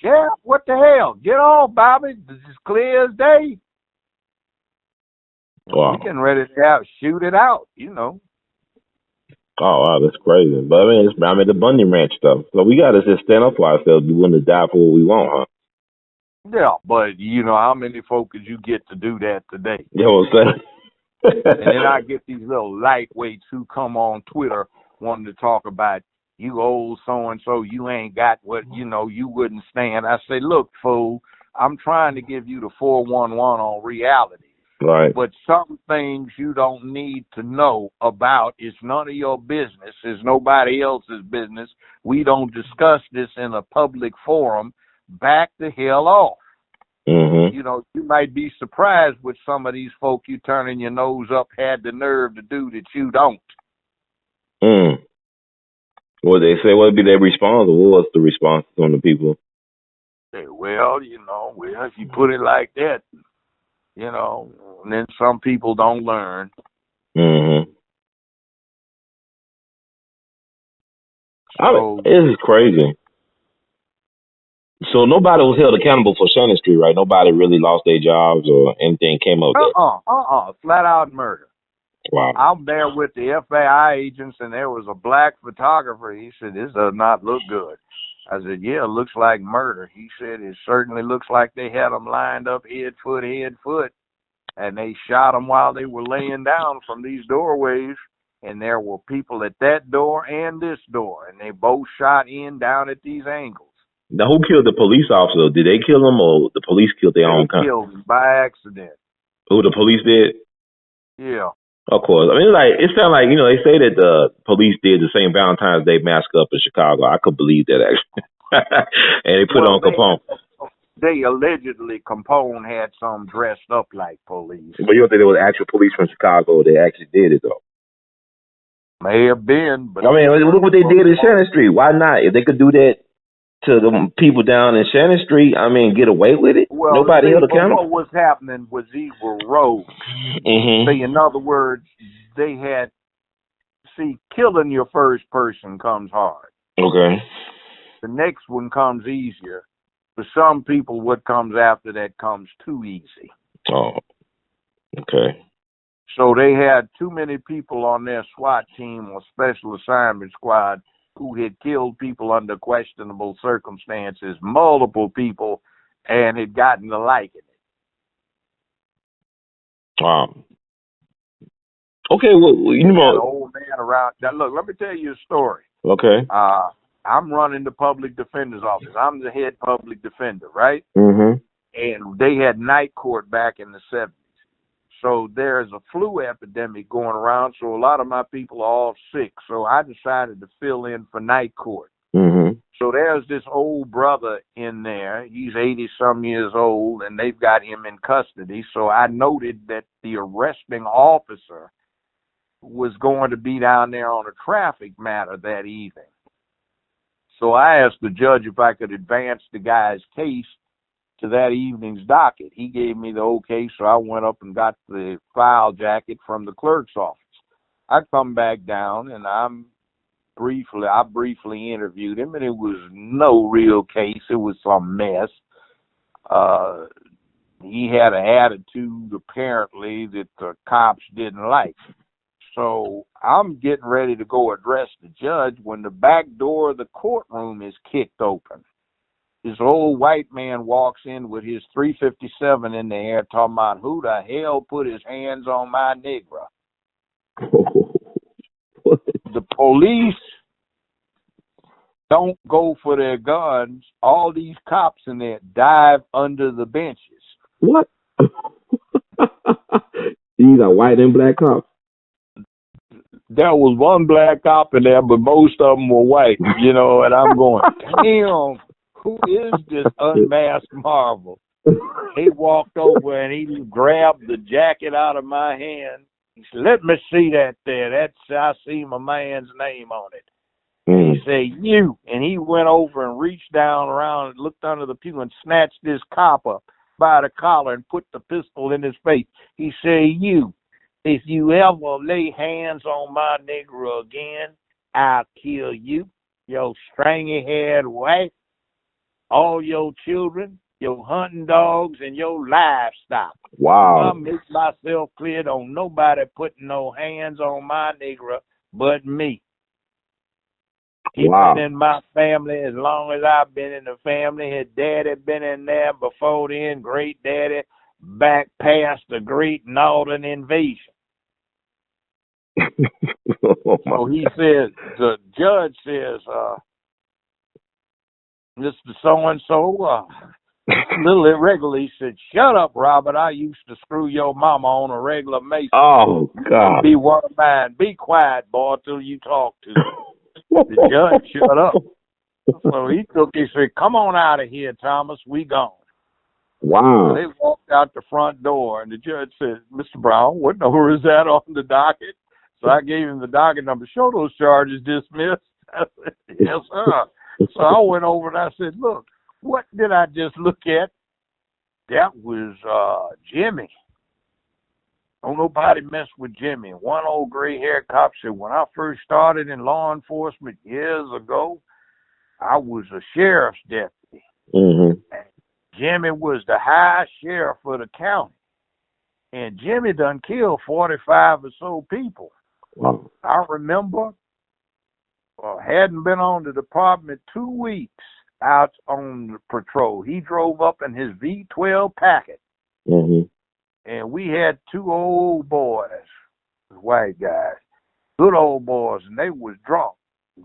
"Sheriff, what the hell? Get off, Bobby. This is clear as day." Wow. We getting ready to shoot it out, you know. Oh, wow, that's crazy. But I mean, the Bundy Ranch stuff. So we got to just stand up for ourselves. We willing to die for what we want, huh? Yeah, but you know, how many folk could you get to do that today? You know what I'm saying? And then I get these little lightweights who come on Twitter wanting to talk about, "You old so-and-so, you ain't got what, you know, you wouldn't stand." I say, "Look, fool, I'm trying to give you the 411 on reality. Right. But some things you don't need to know about. It's none of your business. It's nobody else's business. We don't discuss this in a public forum. Back the hell off." You know, you might be surprised with some of these folk you turning your nose up had the nerve to do that you don't. What they say, what would be their response, or what was the response from the people? Say, well, you know, if you put it like that, you know, and then some people don't learn. So, this is crazy. So nobody was held accountable for Shannon Street, right? Nobody really lost their jobs or anything came up there. Flat out murder. Wow. I'm there with the FBI agents, and there was a black photographer. He said, "This does not look good." I said, "Yeah, it looks like murder." He said, "It certainly looks like they had them lined up head, foot, and they shot them while they were laying down from these doorways, and there were people at that door and this door, and they both shot in down at these angles." Now, who killed the police officer? Did they kill him, or the police killed their own kind? They killed him by accident. Who, the police did? Yeah. Of course. I mean, like, it sounds like, you know, they say that the police did the same Valentine's Day massacre up in Chicago. I could believe that, actually. And they put it on Capone. They allegedly, Capone had some dressed up like police. But you don't think there was actual police from Chicago that actually did it, though? May have been, but I mean, look what they did in Shannon Street. Why not? If they could do that to the people down in Shannon Street, I mean, get away with it? Well, nobody held accountable? What was happening was these were rogues. See, in other words, they had, killing your first person comes hard. Okay. The next one comes easier. For some people, what comes after that comes too easy. Oh, okay. So they had too many people on their SWAT team or special assignment squad who had killed people under questionable circumstances, multiple people, and had gotten to liking it. Okay, well, He had an old man around. Now, look, let me tell you a story. Okay. I'm running the public defender's office. I'm the head public defender, right? Mm-hmm. And they had night court back in the 70s. So there's a flu epidemic going around, so a lot of my people are all sick. So I decided to fill in for night court. Mm-hmm. So there's this old brother in there. He's 80-some years old, and they've got him in custody. So I noted that the arresting officer was going to be down there on a traffic matter that evening. So I asked the judge if I could advance the guy's case to that evening's docket. He gave me the okay, so I went up and got the file jacket from the clerk's office. I come back down, and I briefly interviewed him, and it was no real case. It was some mess. He had an attitude, apparently, that the cops didn't like. So I'm getting ready to go address the judge when the back door of the courtroom is kicked open. This old white man walks in with his .357 in the air, talking about who the hell put his hands on my Negro. The police don't go for their guns. All these cops in there dive under the benches. What? These are white and black cops. There was one black cop in there, but most of them were white, and I'm going, damn, who is this unmasked marvel? He walked over and he grabbed the jacket out of my hand. He said, let me see that there. I see my man's name on it. And he said, you. And he went over and reached down around and looked under the pew and snatched this cop up by the collar and put the pistol in his face. He said, you. If you ever lay hands on my Negro again, I'll kill you, your stringy-haired wife, all your children, your hunting dogs, and your livestock. Wow. I make myself clear, don't nobody putting no hands on my Negro but me. He's been in my family as long as I've been in the family. His daddy been in there before then, great daddy, back past the Great Northern Invasion. So he says, the judge says, Mr. So-and-so, a little irregular. He said, shut up, Robert. I used to screw your mama on a regular basis. Oh, God. Be one of mine. Be quiet, boy, till you talk to me. The judge shut up. So he said, come on out of here, Thomas. We gone. Wow. So they walked out the front door, and the judge said, Mr. Brown, what number is that on the docket? So I gave him the docket number. Show those charges dismissed. I said, yes, sir. So I went over and I said, look, what did I just look at? That was Jimmy. Don't nobody mess with Jimmy. One old gray-haired cop said, when I first started in law enforcement years ago, I was a sheriff's deputy. Mm-hmm. And Jimmy was the high sheriff of the county. And Jimmy done killed 45 or so people. Wow. I remember hadn't been on the department 2 weeks out on the patrol. He drove up in his V12 Packet. Mm-hmm. And we had two old boys, white guys, good old boys, and they was drunk.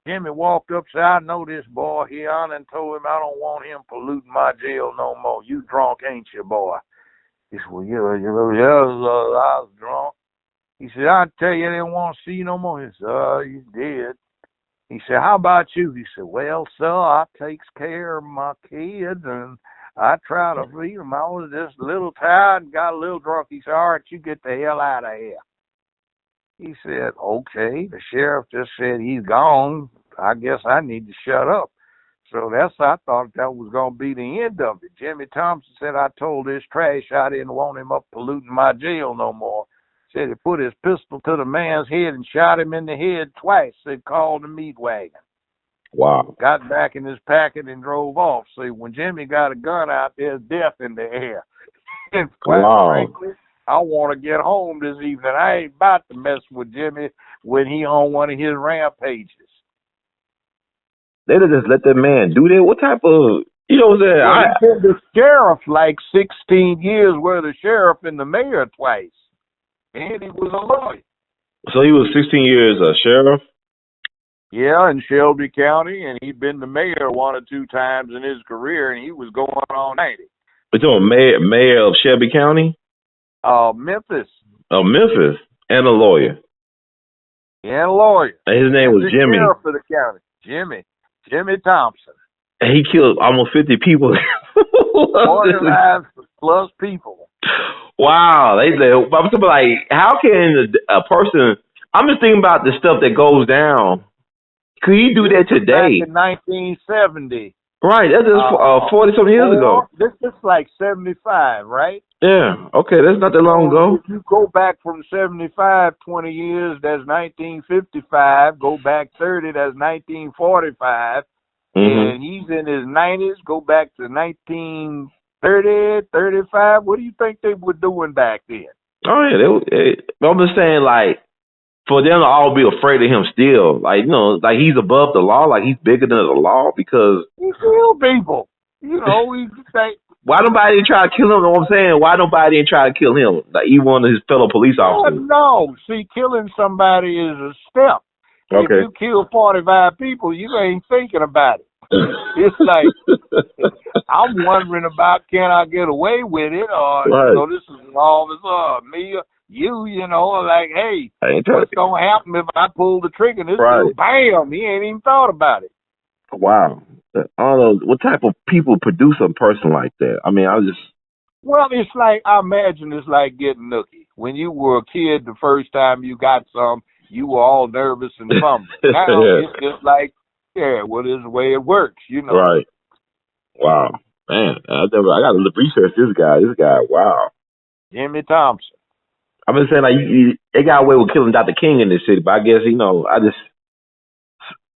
Jimmy walked up and said, I know this boy here, and told him I don't want him polluting my jail no more. You drunk, ain't you, boy? He said, well, yeah, I was drunk. He said, I tell you, I didn't want to see you no more. He said, you did. He said, how about you? He said, well, sir, I takes care of my kids, and I try to feed them. I was just a little tired and got a little drunk. He said, all right, you get the hell out of here. He said, okay. The sheriff just said he's gone. I guess I need to shut up. So I thought that was going to be the end of it. Jimmy Thompson said, I told this trash I didn't want him up polluting my jail no more. Said he put his pistol to the man's head and shot him in the head twice. Said, call the meat wagon. Wow. Got back in his packet and drove off. See, when Jimmy got a gun out, there's death in the air. And quite frankly, I want to get home this evening. I ain't about to mess with Jimmy when he on one of his rampages. They'd have just let that man do that. What type of, you know what I'm saying? He been the sheriff like 16 years, where the sheriff and the mayor twice. And he was a lawyer. So he was 16 years a sheriff? Yeah, in Shelby County, and he'd been the mayor one or two times in his career, and he was going on 90. But you mayor of Shelby County? Memphis. Oh, Memphis. And a lawyer. And a lawyer. And his name And was the Jimmy. sheriff of the county. Jimmy Thompson. And he killed almost 50 people. 45 plus people. Wow. I'm like, how can a person, I'm just thinking about the stuff that goes down. Could he do that today? Back in 1970. Right. That's just 40-something years ago. This is like 75, right? Yeah. Okay. That's not that long ago. If you go back from 75, 20 years, that's 1955. Go back 30, that's 1945. And he's in his 90s. Go back to 1930, 35. What do you think they were doing back then? Oh, yeah. I'm just saying, like, for them to all be afraid of him still, like, you know, like he's above the law, like he's bigger than the law because he killed people. You know, why nobody try to kill him? You know what I'm saying? Why nobody didn't try to kill him? Like even one of his fellow police officers. No, see, killing somebody is a step. Okay. If you kill 45 people, you ain't thinking about it. It's like I'm wondering about, can I get away with it, or right. You know, this is an officer, me, you know, like, hey, what's gonna happen if I pull the trigger? This dude, bam, he ain't even thought about it. Wow. I don't know what type of people produce a person like that. I mean, Well, it's like, I imagine it's like getting nookie. When you were a kid, the first time you got some, you were all nervous and fumbling. Now it's just like, yeah, well, this is the way it works, you know. Right. Wow. Man, I got to research this guy. This guy, wow. Jimmy Thompson. I've been saying, like, they got away with killing Dr. King in this city, but I guess, you know,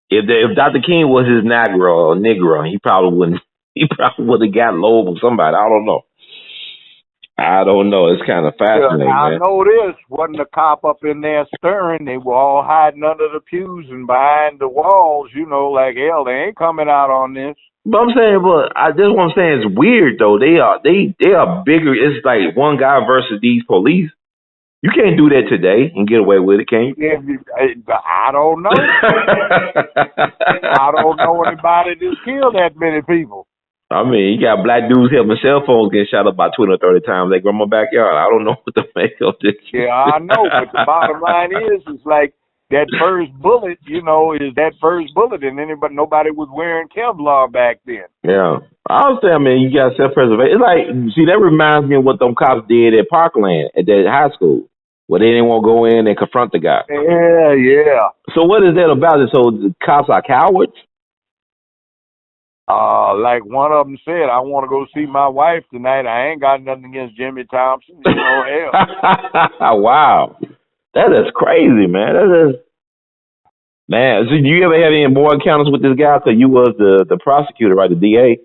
if Dr. King was his Negro, he probably would have got low with somebody. I don't know. It's kind of fascinating, I know this. Wasn't a cop up in there stirring. They were all hiding under the pews and behind the walls, you know, like, hell, they ain't coming out on this. But I'm saying, this is what I'm saying, it's weird, though. They are bigger. It's like one guy versus these police. You can't do that today and get away with it, can you? I don't know. I don't know anybody that's killed that many people. I mean, you got black dudes having cell phones getting shot up about 20 or 30 times. They go in my backyard. I don't know what to make of this. Yeah, I know, but the bottom line is, it's like that first bullet, you know, is that first bullet, and nobody was wearing Kevlar back then. Yeah. I was saying, I mean, you got self-preservation. It's like, see, that reminds me of what them cops did at Parkland, at that high school, where they didn't want to go in and confront the guy. Yeah. So what is that about? So the cops are cowards? Like one of them said, I want to go see my wife tonight. I ain't got nothing against Jimmy Thompson. You know, hell. Wow. That is crazy, man. Man, so do you ever have any more encounters with this guy? Because you was the prosecutor, right, the DA?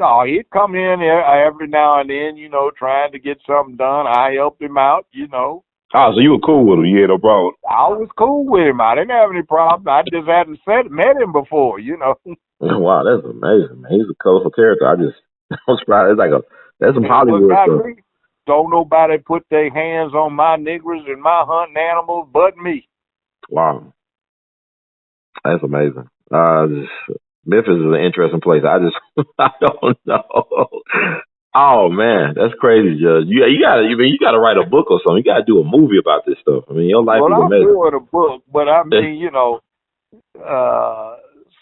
No, he'd come in every now and then, you know, trying to get something done. I helped him out, you know. Oh, so you were cool with him. You had no problem. I was cool with him. I didn't have any problems. I just hadn't met him before, you know. Wow, that's amazing, man. He's a colorful character. I'm surprised. That's some Hollywood stuff. Don't nobody put their hands on my niggers and my hunting animals but me. Wow. That's amazing. Memphis is an interesting place. I don't know. Oh man, that's crazy, Judge. You gotta write a book or something. You gotta do a movie about this stuff. I mean, your life is amazing. Well, I'm doing a book, but I mean, you know,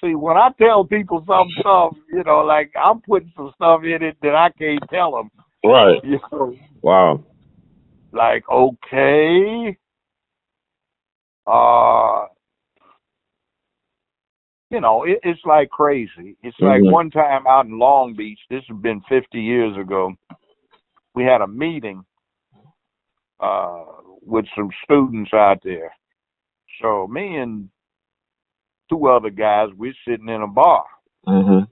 see, when I tell people some stuff, you know, like I'm putting some stuff in it that I can't tell them. Right. You know. Wow. Like, okay. You know, it's like crazy. It's like one time out in Long Beach, this has been 50 years ago, we had a meeting with some students out there. So me and two other guys, we're sitting in a bar. Mm-hmm.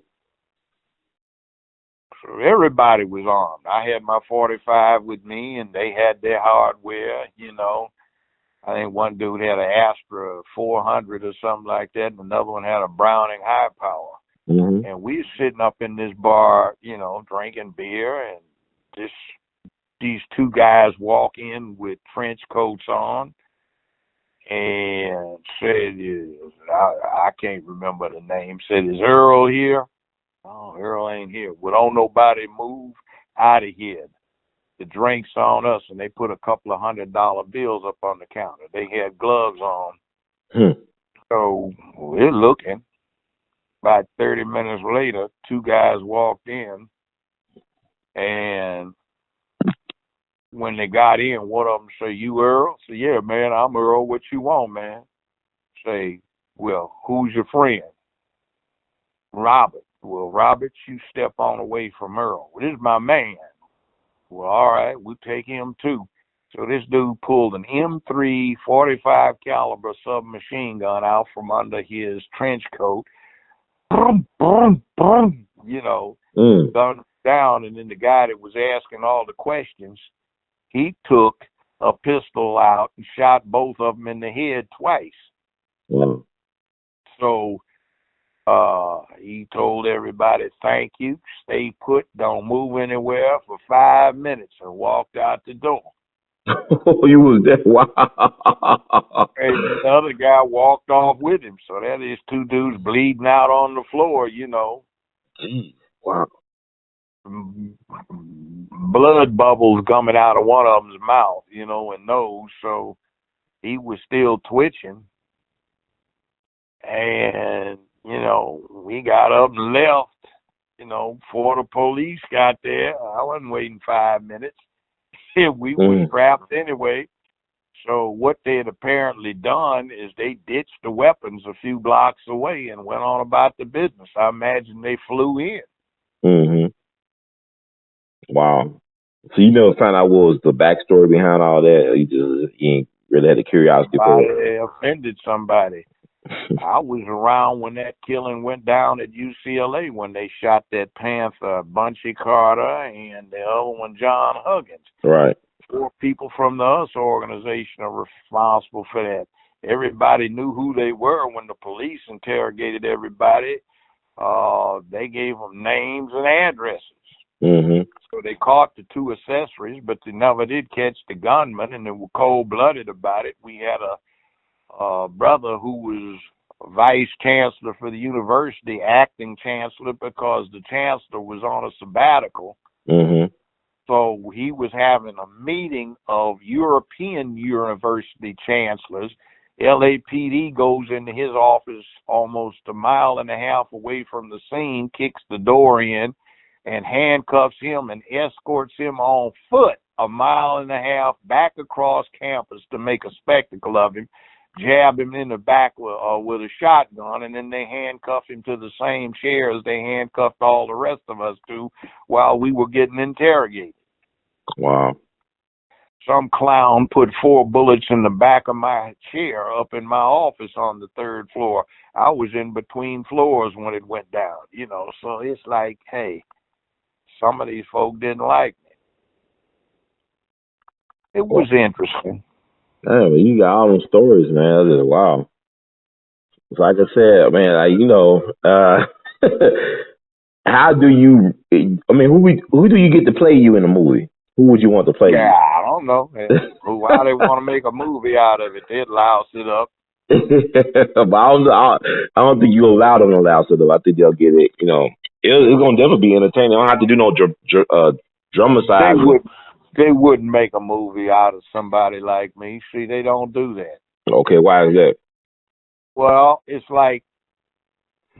So everybody was armed. I had my 45 with me, and they had their hardware, you know. I think one dude had an Astra 400 or something like that, and another one had a Browning high power. Mm-hmm. And we sitting up in this bar, you know, drinking beer, and these two guys walk in with French coats on, and said, I can't remember the name, said, is Earl here? Oh, Earl ain't here. Well, don't nobody move out of here. The drink's on us, and they put a couple of $100 bills up on the counter. They had gloves on. So we're looking. About 30 minutes later, two guys walked in, and when they got in, one of them say, you Earl? Say, yeah, man, I'm Earl. What you want, man? Say, well, who's your friend? Robert. Well, Robert, you step on away from Earl. Well, this is my man. Well, all right, we'll take him too. So this dude pulled an M3 45 caliber submachine gun out from under his trench coat. Boom, boom, boom, gunned down. And then the guy that was asking all the questions, he took a pistol out and shot both of them in the head twice. So he told everybody, thank you, stay put, don't move anywhere for 5 minutes, and walked out the door. You was there. Wow. And the other guy walked off with him. So that is two dudes bleeding out on the floor, Jeez. Wow. Blood bubbles coming out of one of them's mouth, and nose. So he was still twitching. And, we got up and left, before the police got there. I wasn't waiting 5 minutes. We were trapped anyway. So what they had apparently done is they ditched the weapons a few blocks away and went on about the business. I imagine they flew in. Wow. So you never found out what was the backstory behind all that? You ain't really had the curiosity for it. They offended somebody. I was around when that killing went down at UCLA when they shot that Panther, Bunchy Carter, and the other one, John Huggins. Right. 4 people from the US organization are responsible for that. Everybody knew who they were when the police interrogated everybody. They gave them names and addresses. So they caught the 2 accessories, but they never did catch the gunman, and they were cold-blooded about it. We had a brother who was vice chancellor for the university, acting chancellor, because the chancellor was on a sabbatical. So he was having a meeting of European university chancellors. LAPD goes into his office almost a mile and a half away from the scene, kicks the door in, and handcuffs him and escorts him on foot a mile and a half back across campus to make a spectacle of him, jab him in the back with a shotgun, and then they handcuffed him to the same chair as they handcuffed all the rest of us to while we were getting interrogated. Wow. Some clown put 4 bullets in the back of my chair up in my office on the 3rd floor. I was in between floors when it went down, so it's like, hey, some of these folk didn't like me. It was interesting. Yeah, you got all them stories, man. That's just, wow. It's like I said, man, how do you, who do you get to play you in a movie? Who would you want to play you? Yeah, I don't know. Why they want to make a movie out of it? They'd louse it up. But I don't think you'll allow them to louse it up. I think they'll get it, it's going to definitely be entertaining. I don't have to do no dramatizing. They wouldn't make a movie out of somebody like me. See, they don't do that. Okay, why is that? Well, it's like,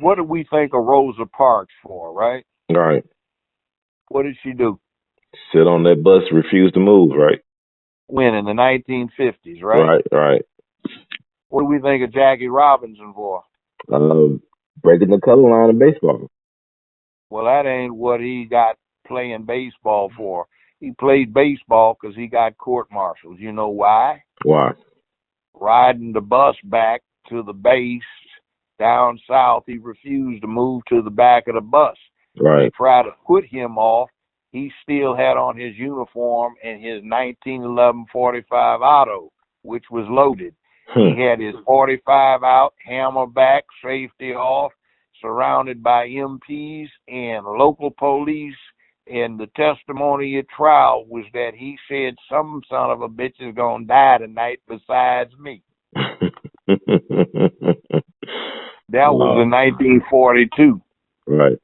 what do we think of Rosa Parks for, right? Right. What did she do? Sit on that bus, refuse to move, right? When, in the 1950s, right? Right. What do we think of Jackie Robinson for? Breaking the color line of baseball. Well, that ain't what he got playing baseball for. He played baseball because he got court-martialed. You know why? Why? Riding the bus back to the base down south, he refused to move to the back of the bus. Right. They tried to put him off. He still had on his uniform and his 1911 45 auto, which was loaded. He had his 45 out, hammer back, safety off, surrounded by MPs and local police. And the testimony at trial was that he said some son of a bitch is going to die tonight besides me. That was in 1942. Right.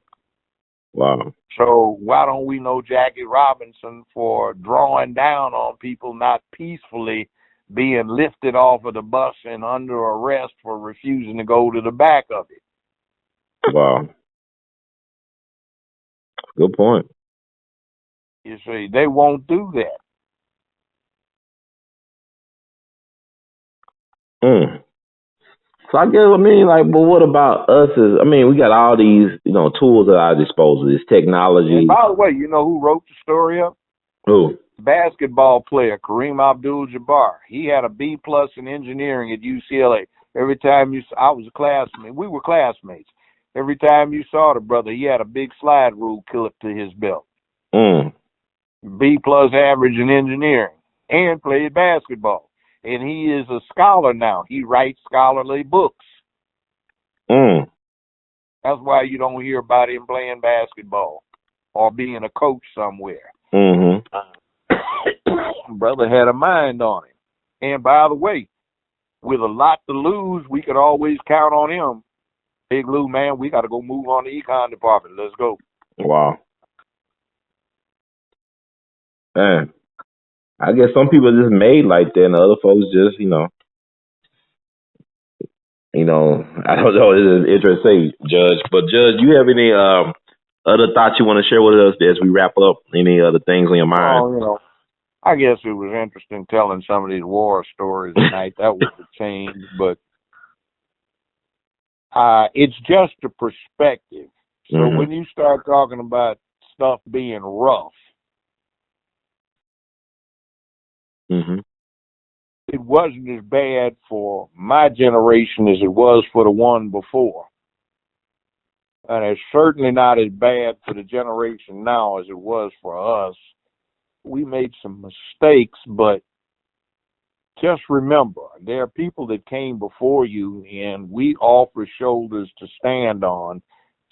Wow. So why don't we know Jackie Robinson for drawing down on people not peacefully being lifted off of the bus and under arrest for refusing to go to the back of it? Wow. Good point. You see, they won't do that. So I guess, but what about us? We got all these, tools at our disposal. This technology. And by the way, you know who wrote the story up? Who? Basketball player Kareem Abdul-Jabbar. He had a B+ in engineering at UCLA. Every time I was a classmate. We were classmates. Every time you saw the brother, he had a big slide rule clipped to his belt. B+ average in engineering, and played basketball. And he is a scholar now. He writes scholarly books. That's why you don't hear about him playing basketball or being a coach somewhere. Brother had a mind on him. And by the way, with a lot to lose, we could always count on him. Big Lou, man, we got to go move on the econ department. Let's go. Wow. Man, I guess some people are just made like that, and other folks just, I don't know. It's interesting, Judge. But Judge, you have any other thoughts you want to share with us as we wrap up? Any other things on your mind? Oh, I guess it was interesting telling some of these war stories tonight. That was a change, but it's just a perspective. So when you start talking about stuff being rough, it wasn't as bad for my generation as it was for the one before. And it's certainly not as bad for the generation now as it was for us. We made some mistakes, but just remember, there are people that came before you, and we offer shoulders to stand on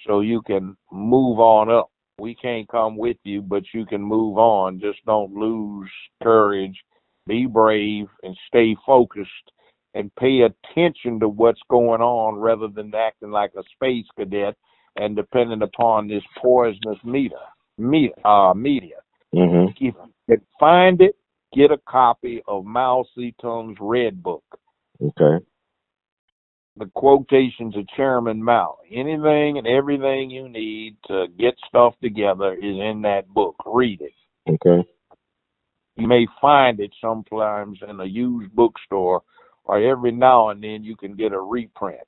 so you can move on up. We can't come with you, but you can move on. Just don't lose courage. Be brave and stay focused and pay attention to what's going on rather than acting like a space cadet and depending upon this poisonous media. If you can find it, get a copy of Mao Zedong's Red Book. Okay. The quotations of Chairman Mao. Anything and everything you need to get stuff together is in that book. Read it. Okay. You may find it sometimes in a used bookstore, or every now and then you can get a reprint.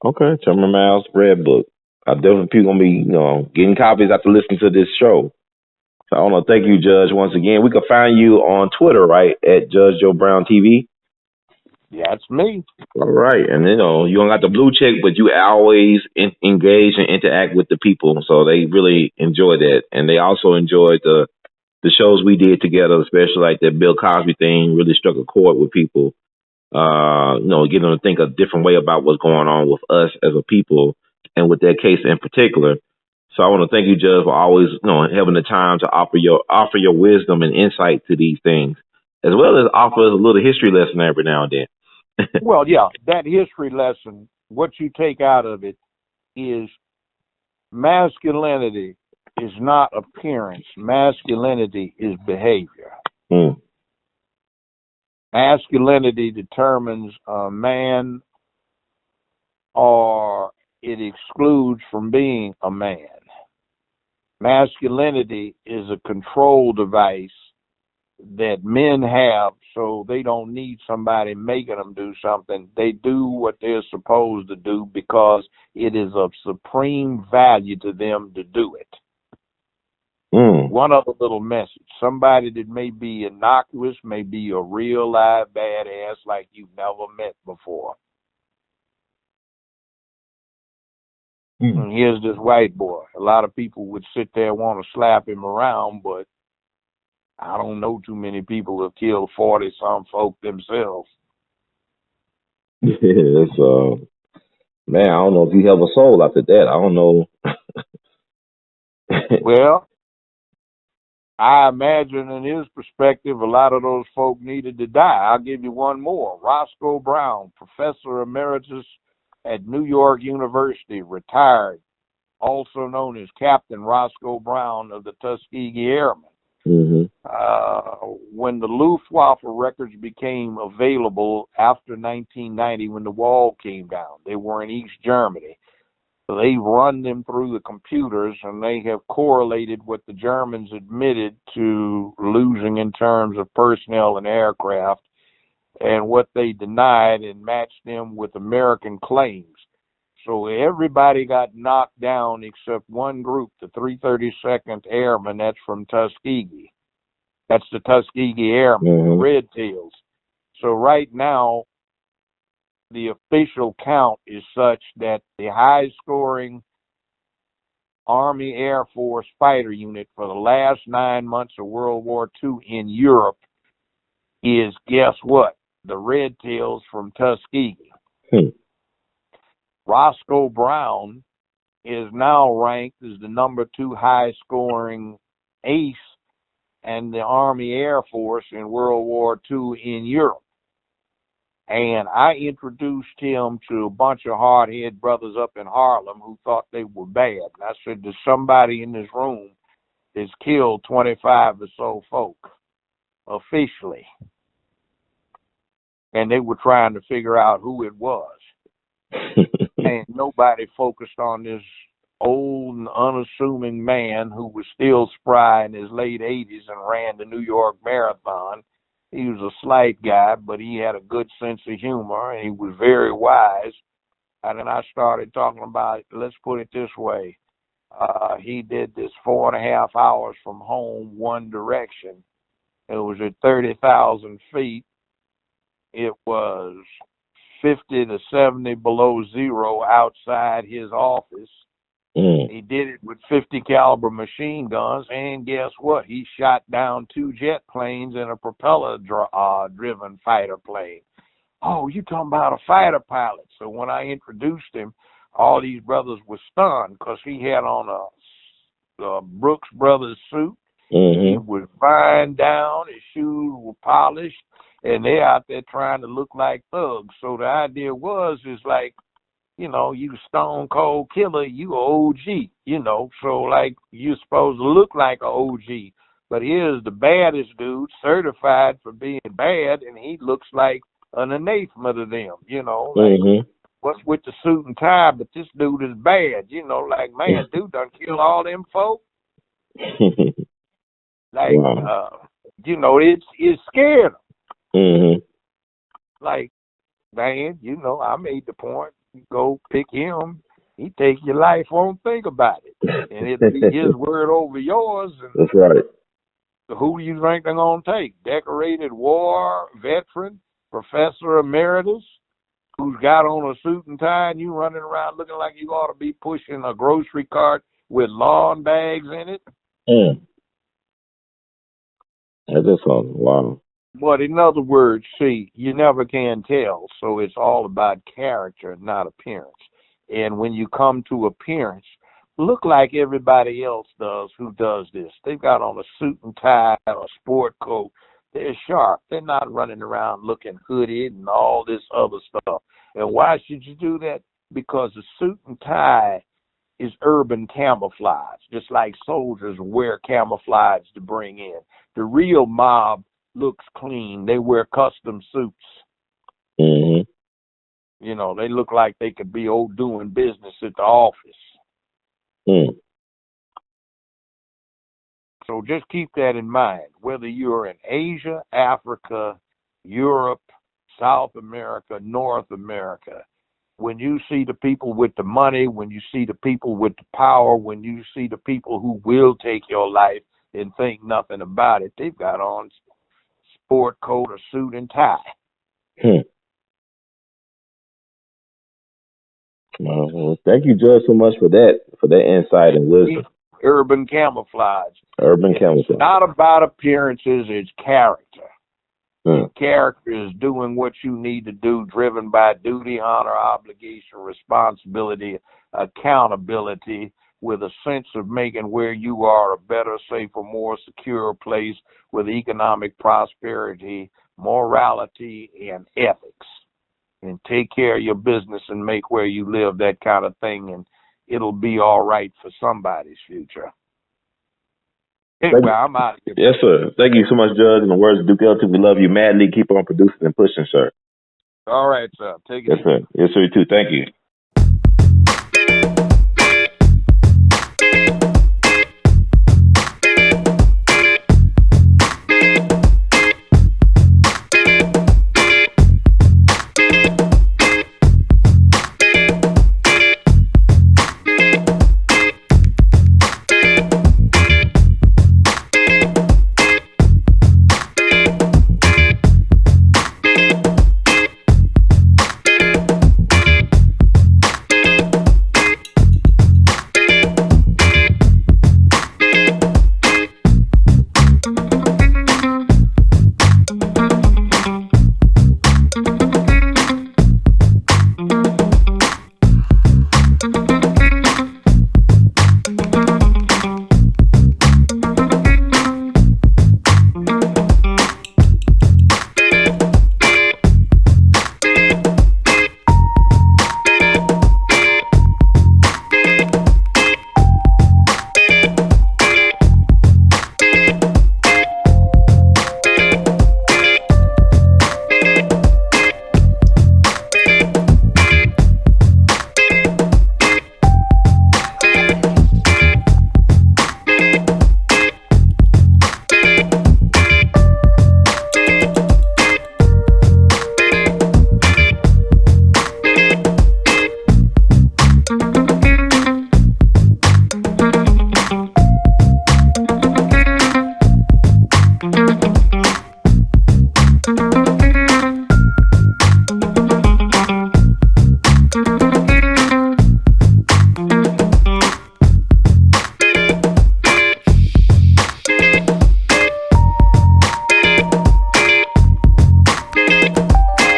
Okay, Chairman Mao's Red Book. I definitely going to be, getting copies after listening to this show. So I want to thank you, Judge, once again. We can find you on Twitter, right, at Judge Joe Brown TV. Yeah, that's me. All right. And, you don't got the blue check, but you always engage and interact with the people. So they really enjoy that. And they also enjoyed the shows we did together, especially like that Bill Cosby thing, really struck a chord with people. Getting them to think a different way about what's going on with us as a people and with that case in particular. So I want to thank you, Judge, for always, having the time to offer your wisdom and insight to these things, as well as offer us a little history lesson every now and then. Well, yeah, that history lesson, what you take out of it is masculinity is not appearance. Masculinity is behavior. Masculinity determines a man or it excludes from being a man. Masculinity is a control device that men have so they don't need somebody making them do something. They do what they're supposed to do because it is of supreme value to them to do it. One other little message. Somebody that may be innocuous may be a real live badass like you've never met before. And here's this white boy. A lot of people would sit there and want to slap him around, but I don't know too many people who have killed 40-some folk themselves. Yeah, it's, man, I don't know if you have a soul after that. I don't know. Well, I imagine in his perspective, a lot of those folk needed to die. I'll give you one more. Roscoe Brown, professor emeritus at New York University, retired, also known as Captain Roscoe Brown of the Tuskegee Airmen. Mm-hmm. When the Luftwaffe records became available after 1990, when the wall came down, they were in East Germany. So they run them through the computers, and they have correlated what the Germans admitted to losing in terms of personnel and aircraft and what they denied, and matched them with American claims. So everybody got knocked down except one group, the 332nd Airmen. That's from Tuskegee. That's the Tuskegee Airmen, Mm-hmm. the Red Tails. So right now, the official count is such that the high-scoring Army Air Force fighter unit for the last 9 months of World War II in Europe is, guess what? The Red Tails from Tuskegee. Roscoe Brown is now ranked as the number 2 high-scoring ace and the Army Air Force in World War II in Europe. And I introduced him to a bunch of hard-head brothers up in Harlem who thought they were bad. And I said, there's somebody in this room that's killed 25 or so folk officially. And they were trying to figure out who it was. And nobody focused on this old and unassuming man who was still spry in his late 80s and ran the New York Marathon. He was a slight guy, but he had a good sense of humor, and he was very wise. And then I started talking about, let's put it this way. He did this 4.5 hours from home, one direction. It was at 30,000 feet. It was 50 to 70 below zero outside his office. He did it with 50 caliber machine guns, and guess what? He shot down 2 jet planes and a propeller driven fighter plane. Oh, you talking about a fighter pilot? So when I introduced him, all these brothers were stunned because he had on a Brooks Brothers suit. Mm-hmm. He was fine down. His shoes were polished, and they're out there trying to look like thugs. So the idea is like, you know, you stone cold killer, you a OG, you know, so like you're supposed to look like a OG. But here's the baddest dude, certified for being bad, and he looks like an anathema to them, you know, like what's with the suit and tie, but this dude is bad, you know, like, man, dude done kill all them folk. Like, you know, it scared him. Like, man, you know, I made the point. You go pick him, he take your life, won't think about it. And it'll be his word over yours. And that's right. Who do you think they're going to take? Decorated war veteran, professor emeritus, who's got on a suit and tie, and you running around looking like you ought to be pushing a grocery cart with lawn bags in it? That just sounds wow. But in other words, see, you never can tell. So it's all about character, not appearance. And when you come to appearance, look like everybody else does who does this. They've got on a suit and tie or a sport coat. They're sharp. They're not running around looking hooded and all this other stuff. And why should you do that? Because the suit and tie is urban camouflage, just like soldiers wear camouflage to bring in. The real mob looks clean. They wear custom suits. You know, they look like they could be doing business at the office. So just keep that in mind. Whether you're in Asia, Africa, Europe, South America, North America, when you see the people with the money, when you see the people with the power, when you see the people who will take your life and think nothing about it, they've got on sport coat or suit and tie. Well, thank you, Judge, so much for that insight and wisdom. Urban camouflage. Urban camouflage. It's not about appearances, it's character. Character is doing what you need to do, driven by duty, honor, obligation, responsibility, accountability, with a sense of making where you are a better, safer, more secure place with economic prosperity, morality, and ethics. And take care of your business and make where you live that kind of thing, and it'll be all right for somebody's future. Anyway, I'm out of here. Yes, sir. Thank you so much, Judge. In the words of Duke Ellington, we love you madly. Keep on producing and pushing, sir. All right, sir. Take it easy. Yes, sir. Yes, sir, you too. Thank you.